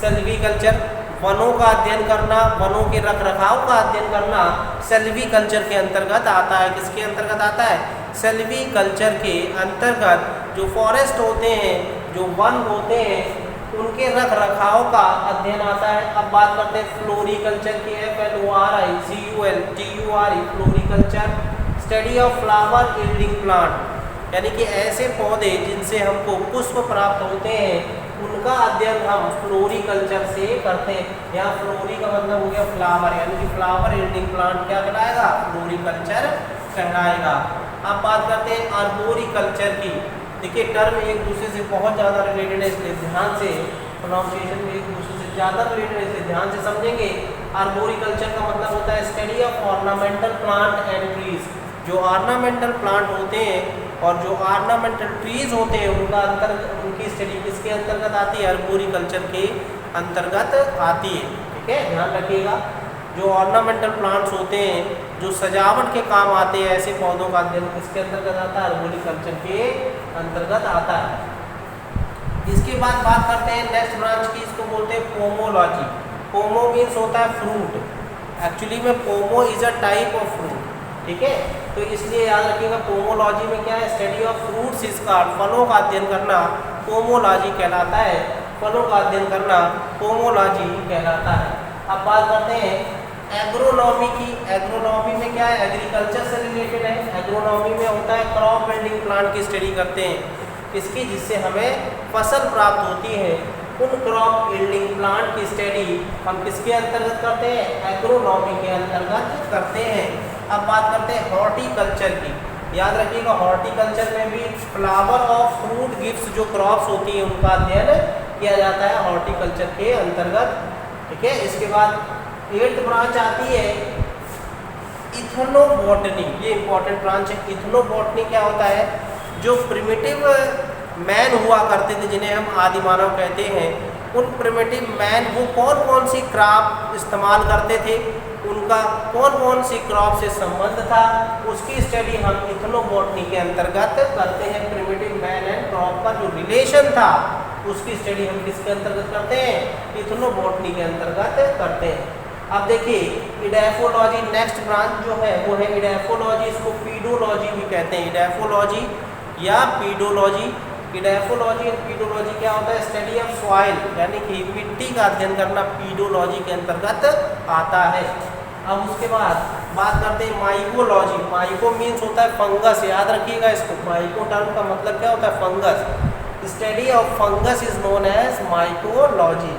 Speaker 2: silviculture. वनों का अध्ययन करना, वनों के रख रखाव का अध्ययन करना सेल्वी कल्चर के अंतर्गत आता है। किसके अंतर्गत आता है? सेल्वी कल्चर के अंतर्गत जो फॉरेस्ट होते हैं, जो वन होते हैं, उनके रख रखाव का अध्ययन आता है। अब बात करते हैं फ्लोरिकल्चर की। FLORICULTURE, floriculture, study of flower yielding plant, यानी कि ऐसे पौधे जिनसे हमको पुष्प प्राप्त होते हैं उनका अध्ययन हम फ्लोरिकल्चर से करते हैं। यहाँ फ्लोरी का मतलब हो गया फ्लावर, यानी कि फ्लावर यील्डिंग प्लांट क्या कहलाएगा? फ्लोरिकल्चर कहलाएगा। अब बात करते हैं आर्बोरिकल्चर की। देखिए टर्म एक दूसरे से बहुत ज़्यादा रिलेटेड है, इसलिए ध्यान से प्रोनाउंसिएशन में एक दूसरे से ज़्यादा रिलेटेड है, इसलिए ध्यान से समझेंगे। आर्बोरिकल्चर का मतलब होता है study of ornamental plant and trees. जो ऑर्नामेंटल प्लांट होते हैं और जो ऑर्नामेंटल ट्रीज होते हैं उनकी स्टडी किसके अंतर्गत आती है? आर्बोरिकल्चर के अंतर्गत आती है। ठीक है, ध्यान रखिएगा। जो ऑर्नामेंटल प्लांट्स होते हैं जो सजावट के काम आते हैं ऐसे पौधों का अध्ययन किसके अंतर्गत आता है? आर्बोरिकल्चर के अंतर्गत आता है। इसके बाद बात करते हैं नेक्स्ट ब्रांच की, इसको बोलते हैं पोमोलॉजी। पोमो मीन्स होता है फ्रूट, एक्चुअली में pome is a type of fruit, ठीक है। तो इसलिए याद रखिएगा पोमोलॉजी में क्या है? स्टडी ऑफ फ्रूट्स इसका फलों का अध्ययन करना पोमोलॉजी कहलाता है, फलों का अध्ययन करना पोमोलॉजी कहलाता है। अब बात करते हैं एग्रोनॉमी की। एग्रोनॉमी में क्या है? एग्रीकल्चर से रिलेटेड है। एग्रोनॉमी में होता है क्रॉप बिल्डिंग प्लांट की स्टडी करते हैं, किसकी? जिससे हमें फसल प्राप्त होती है। उन क्रॉप बिल्डिंग प्लांट की स्टडी हम किसके अंतर्गत करते हैं? एग्रोनॉमी के अंतर्गत करते हैं। अब बात करते हैं हॉर्टिकल्चर की। याद रखिएगा हॉर्टिकल्चर में भी फ्लावर और फ्रूट गिफ्ट्स जो क्रॉप्स होती हैं उनका अध्ययन किया जाता है हॉर्टिकल्चर के अंतर्गत, ठीक है। इसके बाद 8th ब्रांच आती है इथनोबॉटनी। ये इंपॉर्टेंट ब्रांच है। इथनोबॉटनी क्या होता है? जो प्रिमिटिव मैन हुआ करते थे, जिन्हें हम आदि मानव कहते हैं, उन प्रिमिटिव मैन वो कौन कौन सी क्रॉप इस्तेमाल करते थे, उनका कौन कौन सी क्रॉप से संबंध था, उसकी स्टडी हम इथनोबॉटनी के अंतर्गत करते हैं। प्रिमिटिव मैन एंड क्रॉप का जो रिलेशन था उसकी स्टडी हम किसके अंतर्गत करते हैं? इथनोबॉटनी के अंतर्गत करते हैं। अब देखिए इडैफोलॉजी नेक्स्ट ब्रांच जो है वो है इडैफोलॉजी। इसको पीडोलॉजी भी कहते हैं, इडैफोलॉजी या पीडोलॉजी। इडैफोलॉजी और पीडोलॉजी क्या होता है? स्टडी ऑफ सॉइल, यानी कि मिट्टी का अध्ययन करना पीडोलॉजी के अंतर्गत आता है। अब उसके बाद बात करते हैं माइकोलॉजी। माइको मीन्स होता है फंगस, याद रखिएगा इसको। माइको टर्म का मतलब क्या होता है? Fungus. Study of fungus is known as mycology.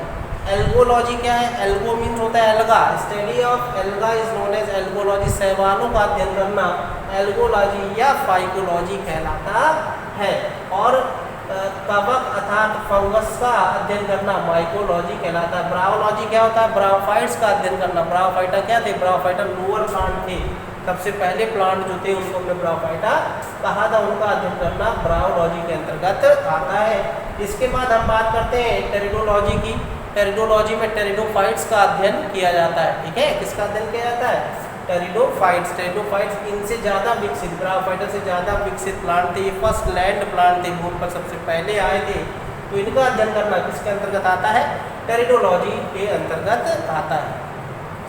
Speaker 2: Algology क्या है? एल्गो मीन्स होता है अलगा। Study of alga is known as algology. शैवालों का अध्ययन करना एल्गोलॉजी या फाइकोलॉजी कहलाता है। और कवक अर्थात फंगस का अध्ययन करना माइकोलॉजी कहलाता है। ब्रायोलॉजी क्या होता है? ब्रायोफाइट्स का अध्ययन करना। ब्रायोफाइटा क्या थे? ब्रायोफाइटा लोअर प्लांट थे, सबसे पहले प्लांट जो थे उनको हमने ब्रायोफाइटा कहा था, उनका अध्ययन करना ब्रायोलॉजी के अंतर्गत आता है। इसके बाद हम बात करते हैं टेरिडोलॉजी की। टेरिडोलॉजी में टेरिडोफाइट्स का अध्ययन किया जाता है, ठीक है। किसका अध्ययन किया जाता है? टेरिडोफाइट्स। टेरिडोफाइट्स इनसे ज़्यादा विकसित, ब्रायोफाइटा से ज़्यादा विकसित प्लांट थे। ये फर्स्ट लैंड प्लांट थे, भूमि पर सबसे पहले आए थे। तो इनका अध्ययन करना किसके अंतर्गत आता है? टेरिडोलॉजी के अंतर्गत आता है।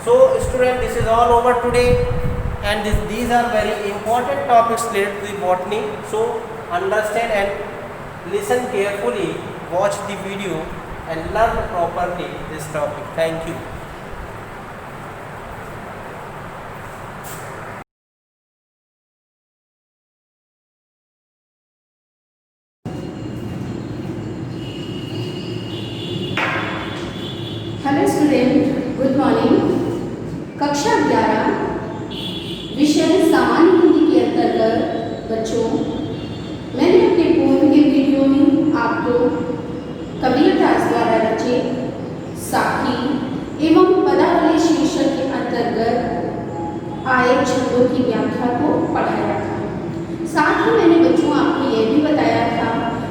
Speaker 2: So student, this is all over today and these are very important topics related to the botany. So understand and listen carefully, watch the video and learn properly this topic. Thank you.
Speaker 3: Hello student, good morning. कक्षा 11 विषय सामान्य हिंदी के अंतर्गत बच्चों, मैंने अपने पूर्व के वीडियो में आपको कबीरदास द्वारा रचित साखी एवं पदावली शीर्षक के अंतर्गत आए छंदों की व्याख्या को पढ़ाया था। साथ ही मैंने बच्चों आपको यह भी बताया था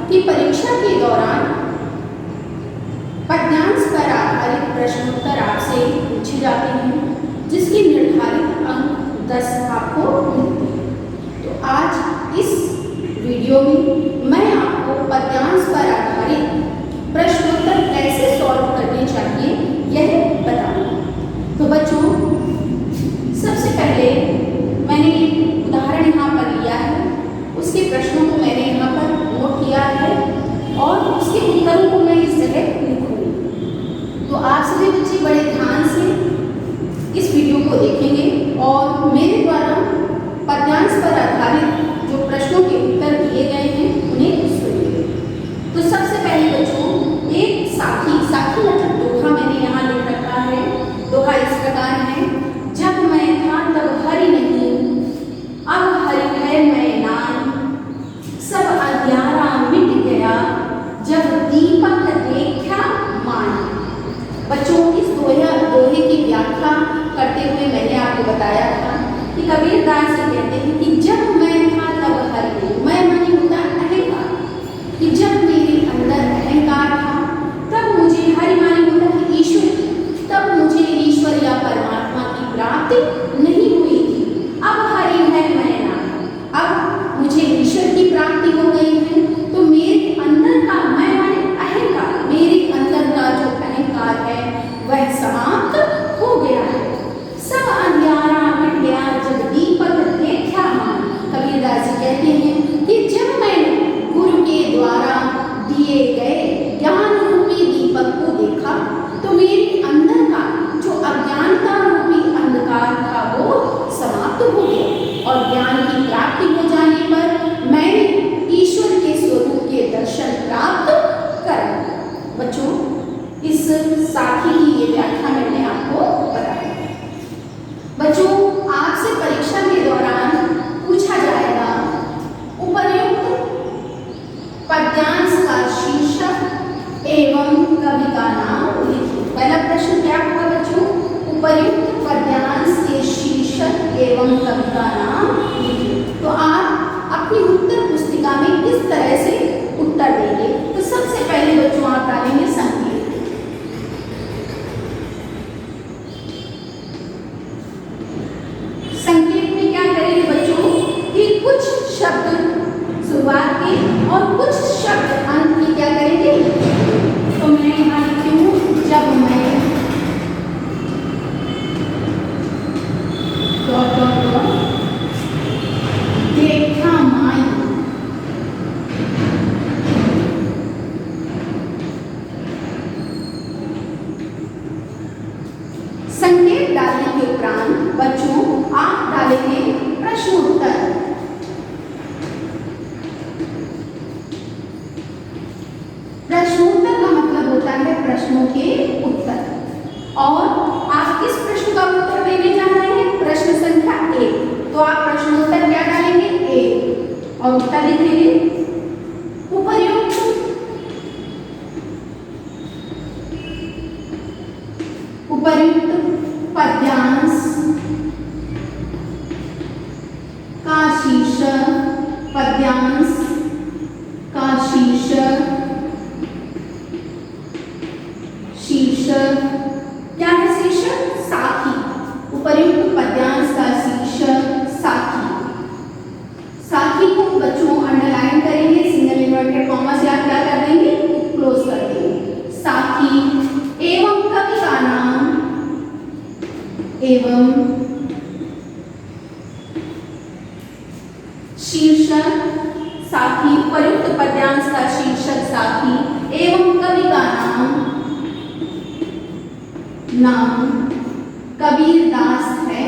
Speaker 3: कि परीक्षा के दौरान पद्यांश पर आधारित प्रश्नोत्तर आपसे पूछे जाते हैं, जिसकी निर्धारित अंक 10 आपको मिलते हैं। तो आज इस वीडियो में मैं आपको पद्यांश पर आधारित प्रश्नोत्तर कैसे सॉल्व करने चाहिए यह बताऊंगा। तो बच्चों, सबसे पहले मैंने एक उदाहरण यहाँ पर लिया है, उसके प्रश्नों को मैंने यहाँ पर नोट किया है और उसके उत्तरों को मैं इस जगह लिखूंगी। तो आप सभी बच्चे बड़े ध्यान से इस वीडियो को देखेंगे और मेरे द्वारा पद्यांश पर आधारित जो प्रश्नों के उत्तर दिए गए हैं उन्हें सुनिए। तो सबसे पहले बच्चों, एक साखी मतलब दोहा मैंने यहाँ लिख रखा है। दोहा इस प्रकार है: जब मैं था तब हरि नहीं, अब हरि है मैं नान, सब अंधियारा मिट गया, जब दीपक देखा मान। बच्चों, इस दोहे की व्याख्या करते हुए मैंने आपको बताया था कि कबीरदास जी कहते हैं कि जब मैं था तब हरि नहीं। मैं माने होता अहंकार, कि जब मेरे अंदर अहंकार था तब मुझे, हरि माने होता है ईश्वर, तब मुझे ईश्वर या परमात्मा की प्राप्ति नहीं हुई थी। और उत्तर लिखेंगे। उपर्युक्त पद्यांश का शीर्षक क्या है? शीर्षक साखी। उपर्युक्त पद्यांश का शीर्षक साखी। साखी को बच्चों अंडरलाइन करेंगे, सिंगल इन्वर्टेड कॉमा से आप क्या कर देंगे? क्लोज कर देंगे। साखी एवं कवि का नाम एवं शीर्षक साखी। उपर्युक्त पद्यांश का शीर्षक साखी एवं कवि का नाम कबीर दास है।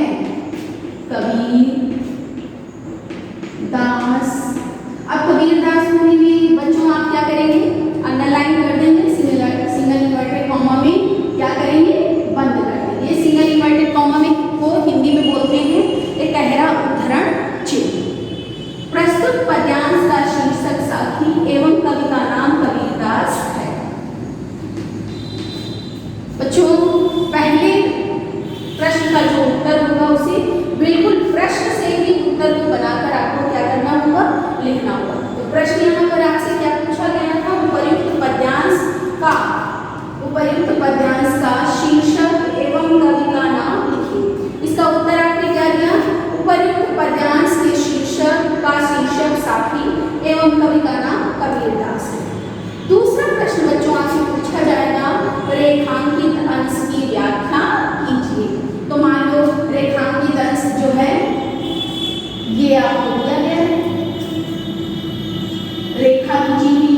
Speaker 3: कबीर दास। अब कबीर दास होने में बच्चों आप क्या करेंगे? अंडरलाइन कर देंगे, सिंगल इन्वर्टेड कॉमा में क्या करेंगे? बंद कर देंगे। ये सिंगल इन्वर्टेड कॉमा में को हिंदी में बोलते हैं एक गहरा उद्धरण चिन्ह। प्रस्तुत पद्यांश का शीर्षक साखी एवं कवि का नाम कबीर दास है। बच्चों पहले प्रश्न का जो उत्तर होगा उसे बिल्कुल प्रश्न से ही उत्तर को बनाकर आपको क्या करना होगा? लिखना होगा। तो प्रश्न यहाँ पर आपसे क्या पूछा गया था? उपर्युक्त पद्यांश का शीर्षक एवं कवि का नाम लिखिए। इसका उत्तर आपने क्या दिया? उपर्युक्त पद्यांश के शीर्षक साखी एवं कवि का नाम कबीर दास है। दूसरा प्रश्न बच्चों आपसे पूछा जाएगा, रेखांकित अंश की व्याख्या कीजिए। तो मान लो रेखांकित अंश जो है ये आपको दिया गया है, रेखा कीजिए।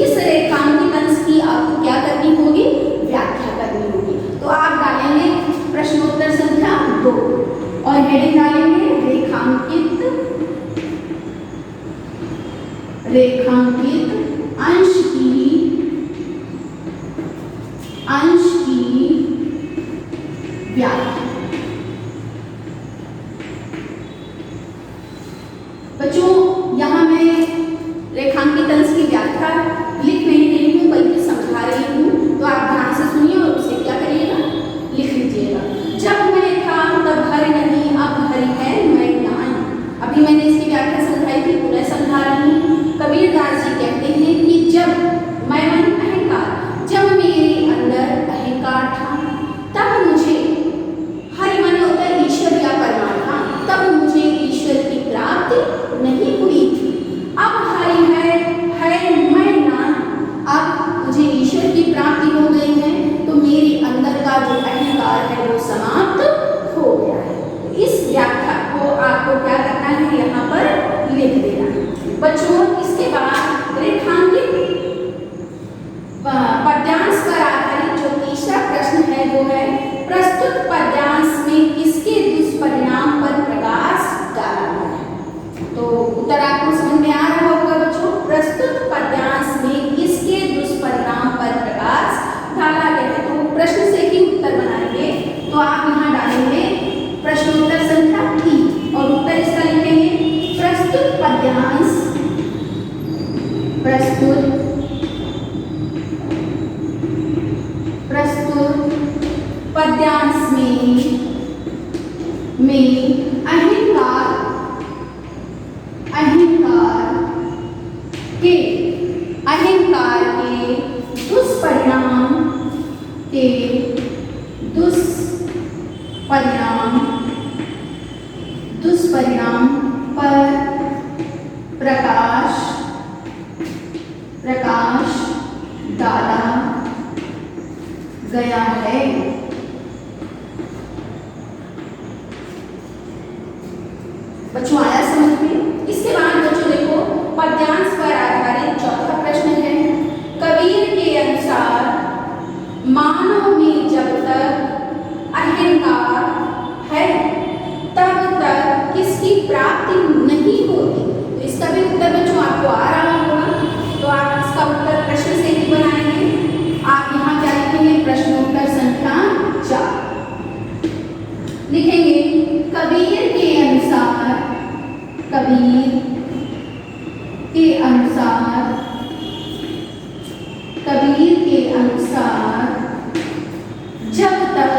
Speaker 3: इस रेखांकित अंश की आपको क्या करनी होगी? व्याख्या करनी होगी। तो आप डालेंगे प्रश्नोत्तर संख्या 2 और हेडिंग डालेंगे रेखांकित अंश की व्याख्या। बच्चों यहाँ मैं रेखांकित अंश की व्याख्या लिख नहीं रही हूँ बल्कि समझा रही हूँ, तो आप ध्यान से सुनिए और उसे क्या करिएगा? लिख लीजिएगा। जब मैं था तब हर नहीं, अब हरि है मैदान। अभी मैंने इसकी व्याख्या समझाई थी, पुनः समझा रही हूँ। कबीर दास जी कहते हैं कि जब मैं अहंकार, जब मेरे अंदर अहंकार था तब मुझे हरि मन होता है ईश्वर या परमात्मा, तब मुझे ईश्वर की प्राप्ति नहीं हुई थी। अब हरि है मैं नान, अब मुझे ईश्वर की प्राप्ति हो गई है, तो मेरे अंदर का जो अहंकार है वो समाप्त हो गया है। इस व्याख्या को आपको क्या करना है? यहाँ पर लिख देना है। बच्चों इसके बाद रेखांकित पद्यांश पर आधारित जो तीसरा प्रश्न है वो है, प्रस्तुत पद्यांश में किसके दुष्परिणाम पर प्रकाश डाला गया है? तो उत्तर आपको समझ में आ रहा होगा बच्चों। प्रस्तुत पद्यांश में किसके दुष्परिणाम पर प्रकाश डाला गया है? तो प्रश्न से ही उत्तर बनाएंगे। तो आप यहाँ डालेंगे प्रश्नोत्तर संख्या 3 और उत्तर इसका लिखेंगे प्रस्तुत पद्यांश में अहंकार के दुष्परिणाम पर प्रकाश डाला गया है। बच्चों आया समझ में? इसके बाद बच्चों देखो पद्यांश पर आधारित चौथा प्रश्न है, कबीर के अनुसार मानव में जब तक अहंकार है तब तक किसकी प्राप्ति नहीं होती? तो इसका भी उत्तर बच्चों आपको आ रहा होगा। तो आप इसका उत्तर प्रश्न से ही बनाएंगे। आप यहाँ क्या लिखेंगे? प्रश्नोत्तर संख्या 4 लिखेंगे, कबीर के अनुसार कबीर के अनुसार जब तक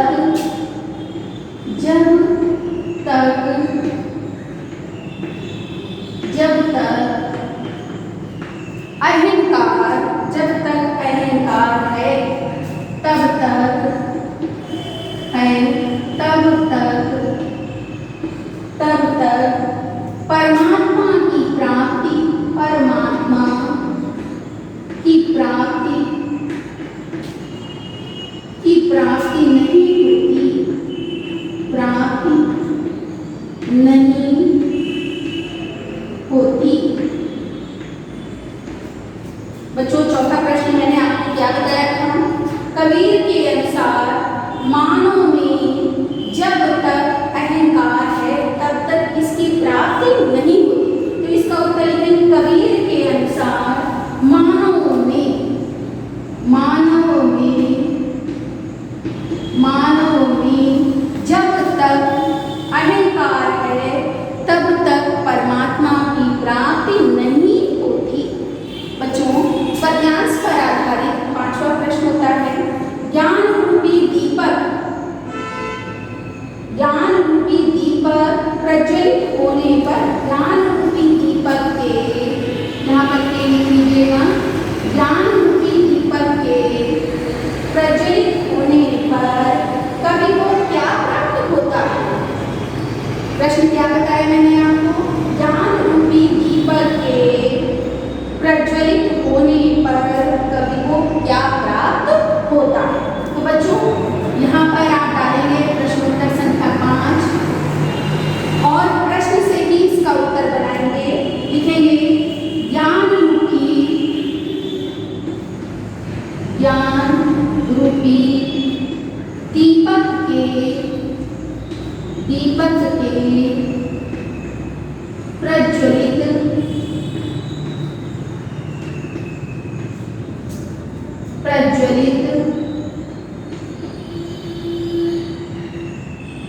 Speaker 3: अहंकार है तब तक परमात्मा की प्राप्ति नहीं होती। बच्चों, चौथा प्रश्न मैंने आपको क्या बताया था? कबीर के अनुसार मानव में जब तक अहंकार है तब तक इसकी प्राप्ति नहीं होती। तो इसका उत्तर लिखेंगे कबीर के अनुसार मानव में जब तक अहंकार है तब तक परमात्मा की प्राप्ति नहीं होती। बच्चों, पद्यांश पर आधारित पांचवा प्रश्न होता है ज्ञान रूपी दीपक प्रज्वलित होने पर, ज्ञान रूपी दीपक के, यहाँ पर के लिख लीजिएगा, ज्ञान रूपी दीपक के प्रज्वलित होने पर कवि को क्या प्राप्त होता है? प्रश्न क्या बताया मैंने आपको? ज्ञान रूपी दीपक के प्रज्वलित होने पर कवि को क्या प्राप्त होता है? तो बच्चों, यहाँ पर आप डालेंगे प्रश्नोत्तर संख्या 5 और प्रश्न से ही इसका उत्तर बनाएंगे। लिखेंगे ज्ञान रूपी दीपक के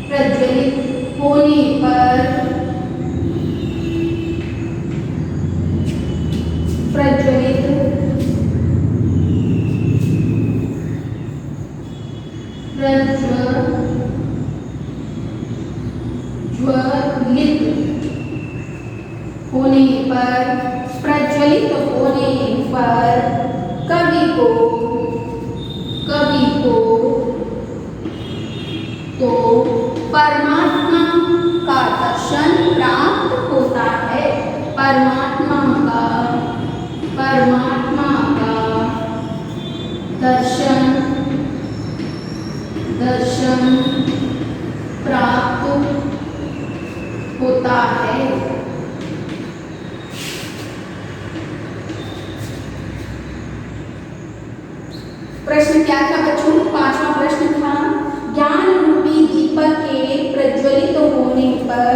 Speaker 3: प्रज्वलित होने पर प्रज्वलित होने पर कवि को परमात्मा का दर्शन प्राप्त होता है। परमात्मा का दर्शन प्राप्त होता है। प्रश्न क्या था बच्चों? पांचवा प्रश्न था ज्ञान रूपी दीपक के प्रज्वलित होने पर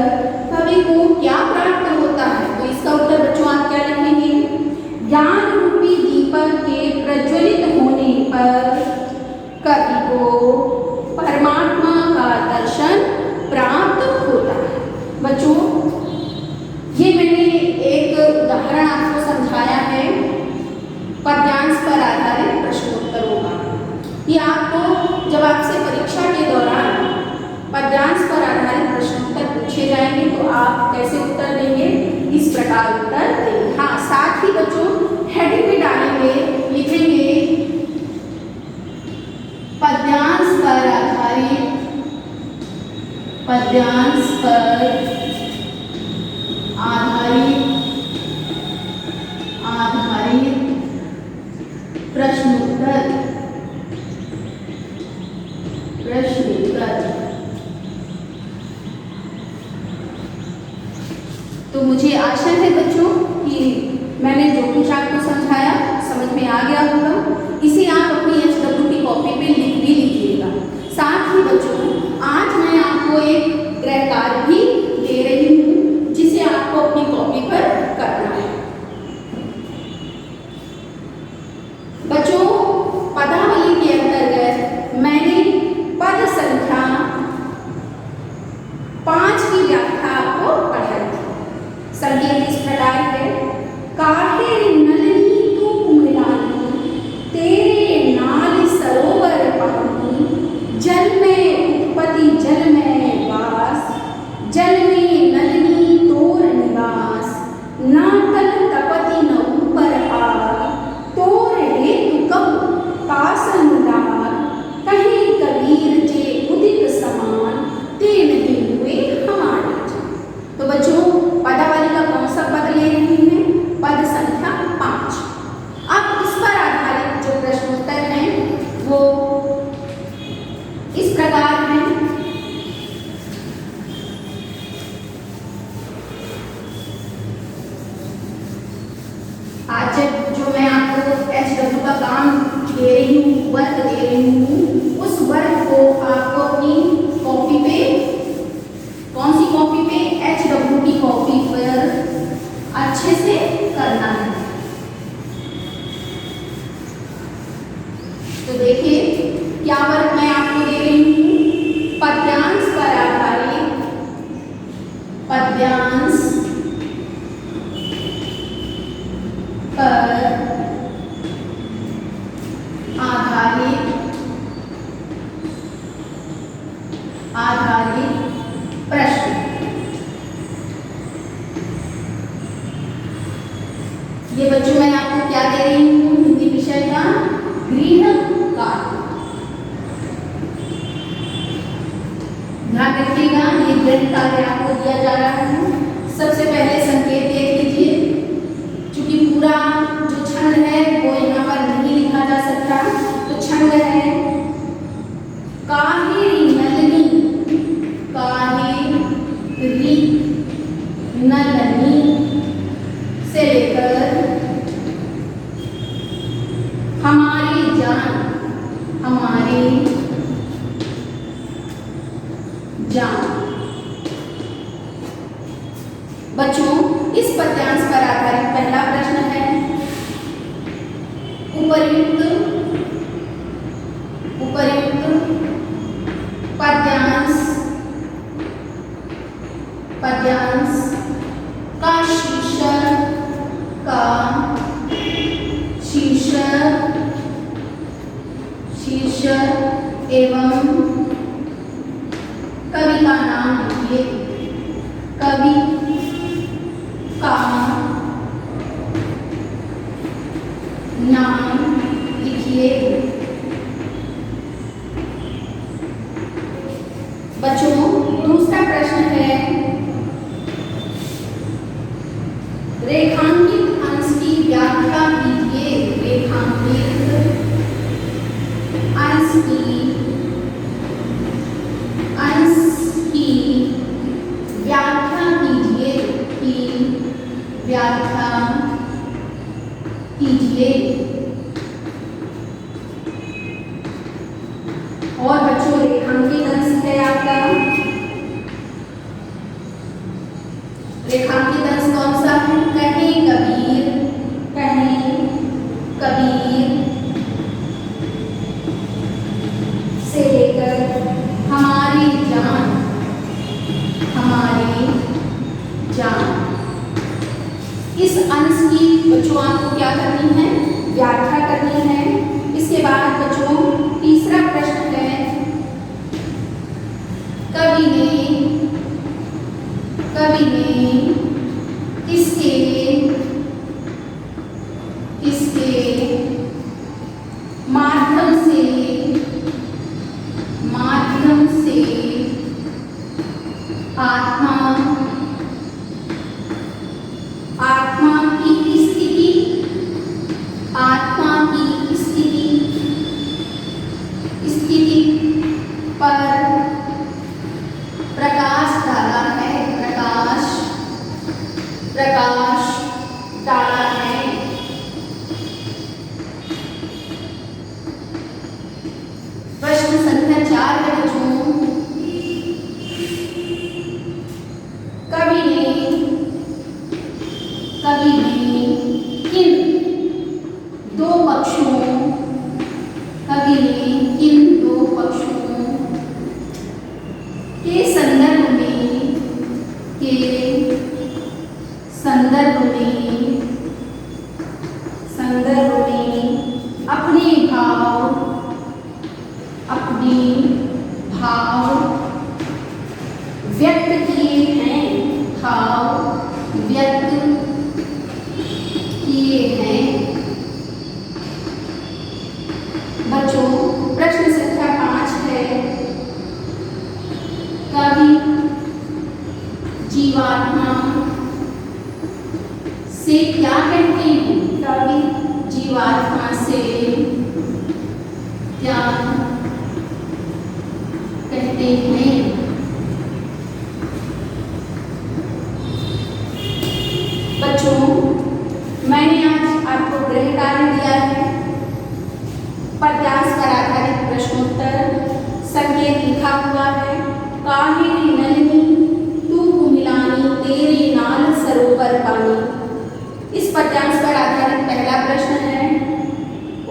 Speaker 3: कवि को क्या प्राप्त होता है? तो इसका उत्तर बच्चों आप क्या लिखेंगे? ज्ञान रूपी दीपक के प्रज्वलित होने पर कवि को परमात्मा का दर्शन प्राप्त होता है। बच्चों, ये मैंने एक उदाहरण आपको समझाया है पद्यांश पर आधारित प्रश्नोत्तरों का। ये आपको जब आपसे परीक्षा के दौरान पद्यांश पर आधारित प्रश्नोत्तर पूछे जाएंगे तो आप कैसे उत्तर देंगे? इस प्रकार उत्तर देंगे। हाँ, साथ ही बच्चों हेडिंग भी डालेंगे, लिखेंगे पद्यांश पर आधारित प्रश्नोत्तर। तो मुझे आशा है बच्चों कि मैंने जो कुछ आपको समझाया समझ में आ गया होगा। इसे आप अपनी HWT कॉपी पे लिख भी लीजिएगा। साथ ही बच्चों, आज मैं आपको एक गृह कार्य भी दे रही हूँ जिसे आपको अपनी कॉपी पर करना है। बच्चों, पदावली के अंतर्गत मैंने पद संख्या 5 की व्याख्या आपको पढ़ाई थी। संकेत इस प्रकार है, काहे नलिनी दे रही हैं पद संख्या 5। अब इस पर आधारित जो प्रश्नोत्तर हैं वो इस प्रकार हैं। आज जो मैं आपको HW का काम दे रही हूँ, वर्क दे रही हूँ, उस वर्क को आपको अपनी कॉपी पे, कौन सी कॉपी पे, HW की कॉपी पर अच्छे से करना है। तो देखिए क्या वर्क मैं आपको दे रही हूँ, पद्यांश पर आधारित, पद्यांश पर आधारित प्रश्न। ये बच्चों मैं आपको क्या दे रही हूँ, हिंदी विषय का गृह कार्य। ध्यान रखिएगा, ये गृह कार्य आपको दिया जा रहा है। सबसे पहले संकेत देख लीजिए, क्योंकि पूरा जो छंद है वो यहाँ पर नहीं लिखा जा सकता, तो छंद है काहेरी नलनी, काहेरी नलनी से लेकर हमारी जान, हमारी जान। बच्चों इस पद्यांश पर आधारित पहला प्रश्न है, उपर्युक्त पद्यांश का शीर्षक एवं कवि का नाम लिखिए। कवि का नाम लिखिए। बच्चों दूसरा प्रश्न है, रेखांकित अंश की व्याख्या कीजिए। रेखांकित अंश की व्याख्या कीजिए, व्याख्या कीजिए। और बच्चों रेखांकित अंश है आपका, रेखांकित अंश कौन सा है, कहे कबीर, कहे कबीर से लेकर हमारी जान, हमारी जान। इस अंश की बच्चों आपको क्या करनी है, व्याख्या करनी है। इसके बाद बच्चों तीसरा प्रश्न है, कवि ने किसके माध्यम से आत्मा की स्थिति पर प्रकाश डाला है, प्रकाश डाला है। प्रश्न संख्या 4 है बच्चों, कवि ने किन दो पक्षों के संदर्भ में अपने भाव व्यक्त किए हैं, बच्चों प्रश्न संख्या 5 है, कवि जीवात्मा से क्या कहते हैं? कवि जीवात्मा से क्या कहते हैं? बच्चों, मैंने आज आपको गृह कार्य दिया है। पद्यांश पर आधारित प्रश्नोत्तर संकेत लिखा हुआ है। काहे रे नलिनी तू कुमिलानी तेरे नाल सरोवर पानी। इस पद्यांश पर आधारित पहला प्रश्न है।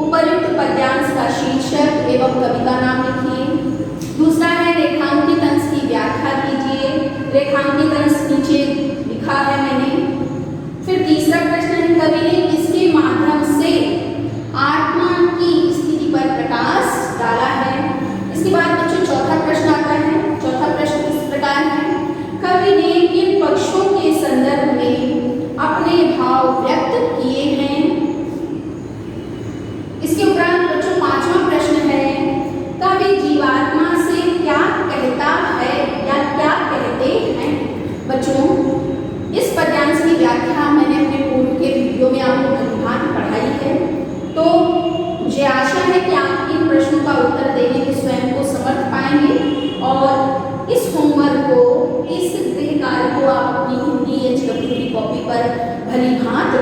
Speaker 3: उपर्युक्त पद्यांश का शीर्षक एवं कवि का नाम लिखिए। दूसरा है रेखांकित अंश की व्याख्या कीजिए। रेखांकित अंश नीचे लिखा है मैंने। फिर तीसरा प्रश्न है, कवि ने किसके माध्यम से आत्मा की स्थिति पर प्रकाश डाला है। इसके बाद बच्चों चौथा प्रश्न आता है। चौथा प्रश्न इस प्रकार है, कवि ने किन पक्षों के संदर्भ में अपने भाव व्यक्त किए हैं। इसके उपरांत बच्चों पांचवा प्रश्न है, कवि जीवात्मा से क्या कहता है या क्या कहते हैं। बच्चों, इस पद्यांश की व्याख्या मैंने अपने पूर्व के वीडियो में आपको भलीभांति पढ़ाई है, तो मुझे आशा है कि आप इन प्रश्नों का उत्तर देने में स्वयं को समर्थ पाएंगे और इस होमवर्क को, इस गृह कार्य को आप अपनी हिंदी या ज्योग्राफी कॉपी पर भलीभांति